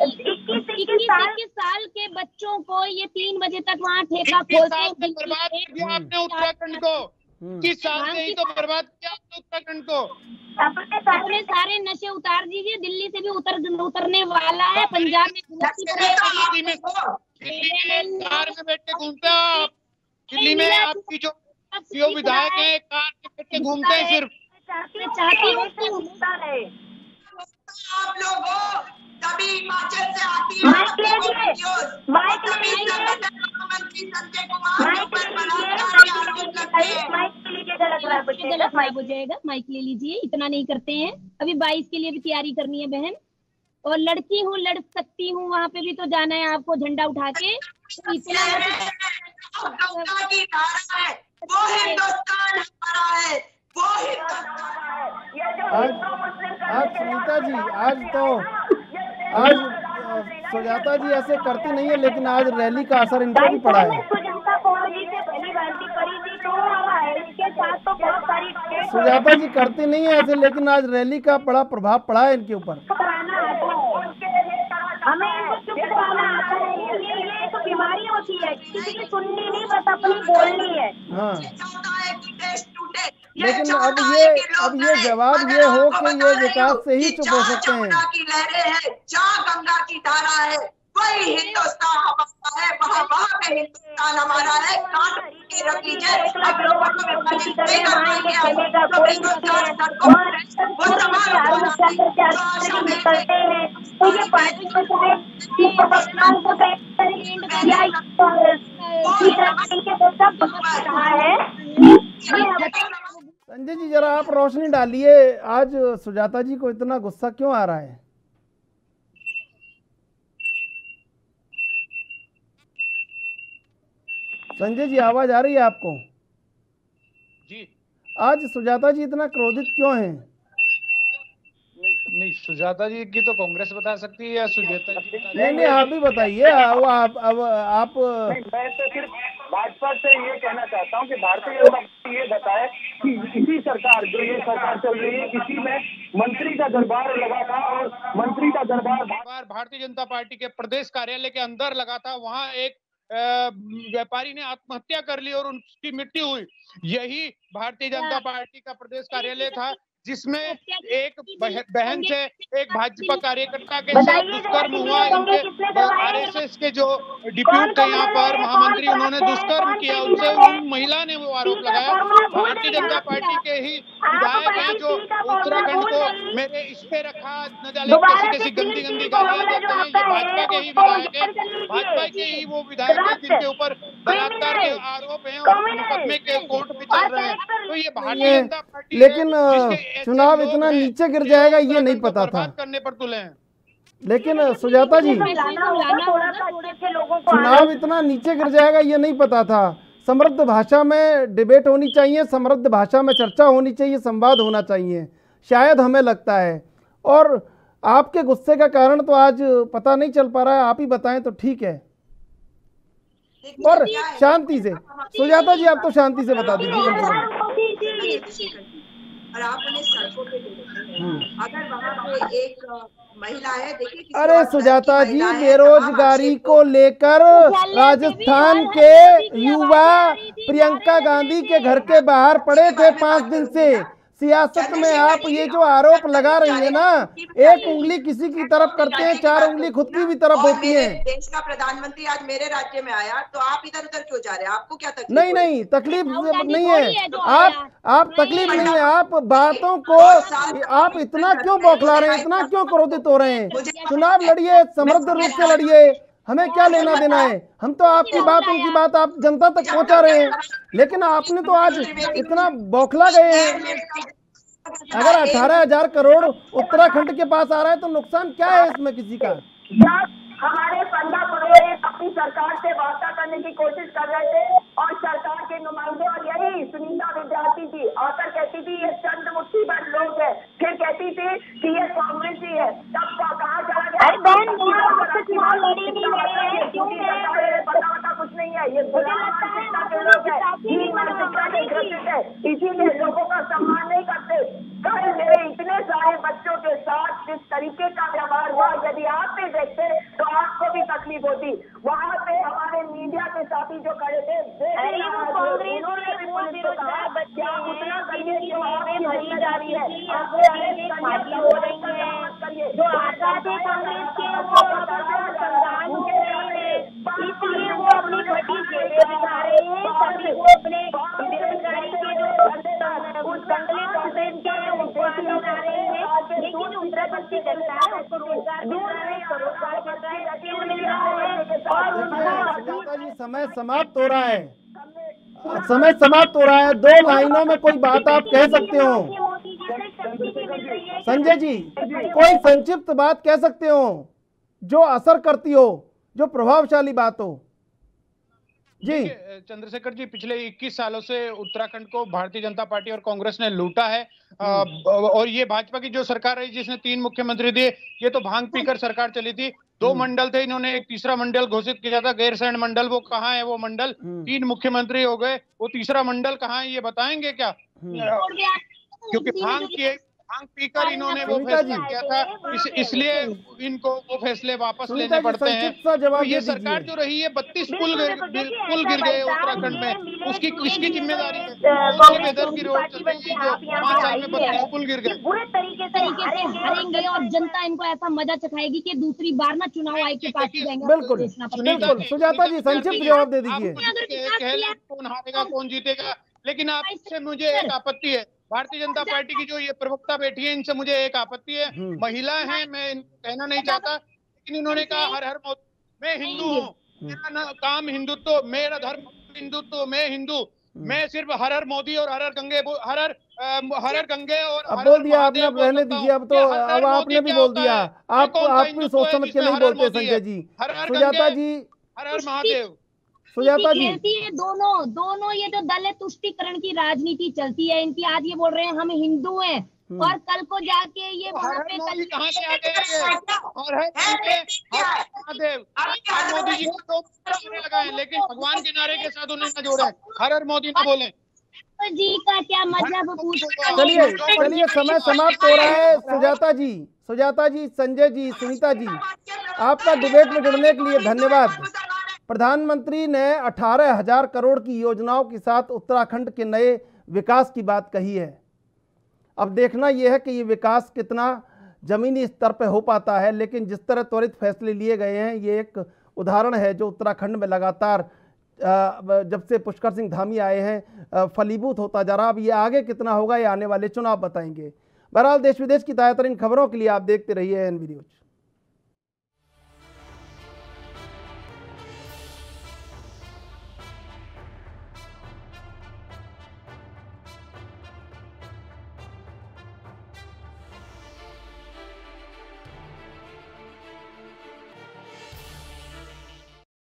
21 साल के बच्चों को ये 3 बजे तक वहाँ ठेका खोलते बर्बाद कर दिया आपने उत्तराखंड को। 21 साल से ही तो बर्बाद किया आपने उत्तराखंड को। अपने सारे नशे उतार दीजिए, दिल्ली से भी उतरने वाला है। पंजाब में कार में बैठ के घूमते हैं आप। दिल्ली में आपकी जो विधायक है कार में बैठ के घूमते हैं सिर्फ। आप लोग हो तभी हिमाचल से आती है मंत्री संजय कुमार के ऊपर बलात्कार के आरोप लगते हैं। माइक हो जाएगा, माइक ले लीजिए। इतना नहीं करते हैं, अभी 22 के लिए भी तैयारी करनी है बहन। और लड़की हूँ, लड़ सकती हूँ, वहाँ पे भी तो जाना है आपको झंडा उठा के। तो इतना की धारा है, वो हिंदुस्तान हमारा है, वो आज सुनीता जी, आज सुजाता जी ऐसे करती नहीं है, लेकिन आज रैली का असर इनको भी पड़ा है। सुजाता जी करती नहीं है ऐसे, लेकिन आज रैली का बड़ा प्रभाव पड़ा है इनके ऊपर। हमें इनको चुप कराना आता है, ये तो बीमारी होती है, किसी की सुननी नहीं, बस अपनी बोलनी है। हाँ, लेकिन अब ये जवाब ये हो कि ये विकास से ही चुप हो सकते हैं। की लहरें हैं, जहाँ गंगा की धारा है, वही हिंदुस्तान हमारा है, वहाँ पे हिंदुस्तान हमारा है। काट के रख लीजिए, अब लोगों को संजय जी, जरा आप रोशनी डालिए, आज सुजाता जी को इतना गुस्सा क्यों आ रहा है? संजय जी, आवाज आ रही है आपको? जी। आज सुजाता जी इतना क्रोधित क्यों हैं? नहीं, सुजाता जी की तो कांग्रेस बता सकती है या सुजाता जी? नहीं, आप भी बताइए। आप मैं तो सिर्फ भाजपा से ये कहना चाहता हूँ कि भारतीय जनता पार्टी ये बताए कि इसी सरकार, जो ये सरकार चल रही है, इसी में मंत्री का दरबार लगा था और मंत्री का दरबार भारतीय जनता पार्टी के प्रदेश कार्यालय के अंदर लगा था। वहाँ एक व्यापारी ने आत्महत्या कर ली और उसकी मृत्यु हुई। यही भारतीय जनता पार्टी का प्रदेश कार्यालय था जिसमें एक बहन से एक भाजपा कार्यकर्ता के साथ दुष्कर्म हुआ। इनके आरएसएस के जो डिप्यूट थे यहाँ पर महामंत्री, उन्होंने दुष्कर्म किया उनसे, उन महिला ने वो आरोप लगाया। भारतीय जनता पार्टी के ही विधायक हैं जो उत्तराखंड को मेरे इस पे रखा, न जाने कैसी गंदी गंदी गालियां देते हैं। ये भाजपा के ही विधायक है, भाजपा के ही वो विधायक है जिनके ऊपर बलात्कार के आरोप हैं और मुकदमे के कोर्ट में चल रहे हैं। तो ये भारतीय जनता पार्टी, लेकिन चुनाव इतना नीचे गिर जाएगा ये नहीं पता था करने पर तुले हैं। लेकिन सुजाता जी, चुनाव इतना नीचे गिर जाएगा ये नहीं पता था। समृद्ध भाषा में डिबेट होनी चाहिए, समृद्ध भाषा में चर्चा होनी चाहिए, संवाद होना चाहिए, शायद हमें लगता है। और आपके गुस्से का कारण तो आज पता नहीं चल पा रहा है, आप ही बताएं तो ठीक है। और शांति से सुजाता जी, आप तो शांति से बता दीजिए। और आप उन्हें सड़कों पे देखते हैं, अगर वहाँ पे एक महिला है, देखिए अरे सुजाता जी, बेरोजगारी को लेकर राजस्थान के युवा प्रियंका गांधी के घर के बाहर पड़े थे 5 दिन से। सियासत में आप ये जो आरोप लगा रही है ना, एक उंगली किसी की तरफ करते हैं, 4 उंगली खुद की भी तरफ होती है। देश का प्रधानमंत्री आज मेरे राज्य में आया तो आप इधर उधर क्यों जा रहे हैं? आपको क्या तकलीफ? नहीं नहीं, तकलीफ नहीं है, आप तकलीफ नहीं है, आप बातों को आप इतना क्यों बौखला रहे हैं, इतना क्यों क्रोधित हो रहे हैं? चुनाव लड़िए, समृद्ध रूप से लड़िए, हमें क्या लेना देना है? हम तो आपकी बात, उनकी बात आप जनता तक पहुंचा रहे हैं, लेकिन आपने तो आज इतना बौखला गए हैं। अगर 18,000 करोड़ उत्तराखंड के पास आ रहा है तो नुकसान क्या है इसमें किसी का? हमारे 15 करोड़ अपनी सरकार से वार्ता करने की कोशिश कर रहे थे और सरकार के नुमाइंदे, और यही सुनीता विद्यार्थी थी आकर कहती थी ये चंद मुट्ठी भर लोग है, फिर कहती थी कि ये कांग्रेस ही है। तब कहा चला गया पता कुछ नहीं है, ये इसीलिए लोगों का सम्मान नहीं करते। कल मेरे इतने सारे बच्चों के साथ जिस तरीके का व्यवहार हुआ, यदि आप भी देखते तो आपको भी तकलीफ होती। वहाँ पे हमारे मीडिया के साथी जो खड़े थे, भरी जा रही है, जो आजाद है कांग्रेस के, वो संविधान हो रहे हैं, इसलिए वो अपनी घटी जेलें दिखा रहे हैं, सभी वो अपने बेरोजगारी के जो उस दंगले कांग्रेस के उनको बना रहे हैं। लेकिन उत्तराखंड की जनता है उसको रोजगार मिल रहा है, रोजगार मिल रहा है। और समय समाप्त हो रहा है, समय समाप्त हो रहा है। 2 लाइनों में कोई बात आप कह सकते हो संजय जी, कोई संक्षिप्त बात कह सकते हो जो असर करती हो, जो प्रभावशाली बात हो जी। चंद्रशेखर जी, पिछले 21 सालों से उत्तराखंड को भारतीय जनता पार्टी और कांग्रेस ने लूटा है। और ये भाजपा की जो सरकार रही जिसने 3 मुख्यमंत्री दिए, ये तो भांग पीकर सरकार चली थी। 2 मंडल थे, इन्होंने एक तीसरा मंडल घोषित किया था, गैरसैंण मंडल। वो कहाँ है वो मंडल? 3 मुख्यमंत्री हो गए, वो तीसरा मंडल कहाँ है ये बताएंगे क्या? क्योंकि भांग पीकर इन्होंने वो फैसला किया था, इसलिए इनको वो फैसले वापस लेने पड़ते हैं। तो ये सरकार जो रही है 32 पुल गिर गए उत्तराखंड में, उसकी किसकी जिम्मेदारी है? बेदर की रोड चल रही है जो 5 साल में 32 पुल गिर गए। बुरे तरीके से हारेंगे और जनता इनको ऐसा मजा चखाएगी कि दूसरी बार ना चुनाव आयोग के पास जाएंगे। बिल्कुल बिल्कुल, सुजाता जी संक्षिप्त जवाब दे दीजिए। कौन हारेगा कौन जीतेगा, लेकिन आपसे मुझे एक आपत्ति है। भारतीय जनता पार्टी की जो ये प्रवक्ता बैठी है, इनसे मुझे एक आपत्ति है। महिला है, मैं कहना नहीं चाहता, लेकिन इन्होंने कहा हर हर मोदी, मैं हिंदू हूँ, मेरा काम हिंदुत्व, मेरा धर्म हिंदुत्व, मैं हिंदू, मैं सिर्फ हर हर मोदी और हर हर गंगे और अब बोल दिया आपने, अब रहने दीजिए। अब तो अब आपने भी बोल दिया, आप भी सोच समझ के नहीं बोलते संजय जी। सुजाता जी, हर हर महादेव। सुजाता जी, दोनों ये जो दल है तुष्टीकरण की राजनीति चलती है इनकी। आज ये बोल रहे हैं हम हिंदू हैं और कल को जाके ये वहाँ पे कहाँ से आ गए? और मोदी जी को लगाए, लेकिन भगवान के नारे के साथ उन्हें न जोड़े, हर हर मोदी न बोले। जी का क्या मतलब पूछते? चलिए समय समाप्त हो रहा है। सुजाता जी, संजय जी, सुनीता जी, आपका डिबेट में जुड़ने के लिए धन्यवाद। प्रधानमंत्री ने 18,000 करोड़ की योजनाओं के साथ उत्तराखंड के नए विकास की बात कही है। अब देखना यह है कि ये विकास कितना ज़मीनी स्तर पर हो पाता है, लेकिन जिस तरह त्वरित फैसले लिए गए हैं ये एक उदाहरण है जो उत्तराखंड में लगातार जब से पुष्कर सिंह धामी आए हैं फलीभूत होता जा रहा। अब ये आगे कितना होगा ये आने वाले चुनाव बताएंगे। बहरहाल देश विदेश की ताज़ा तरीन खबरों के लिए आप देखते रहिए NV न्यूज़।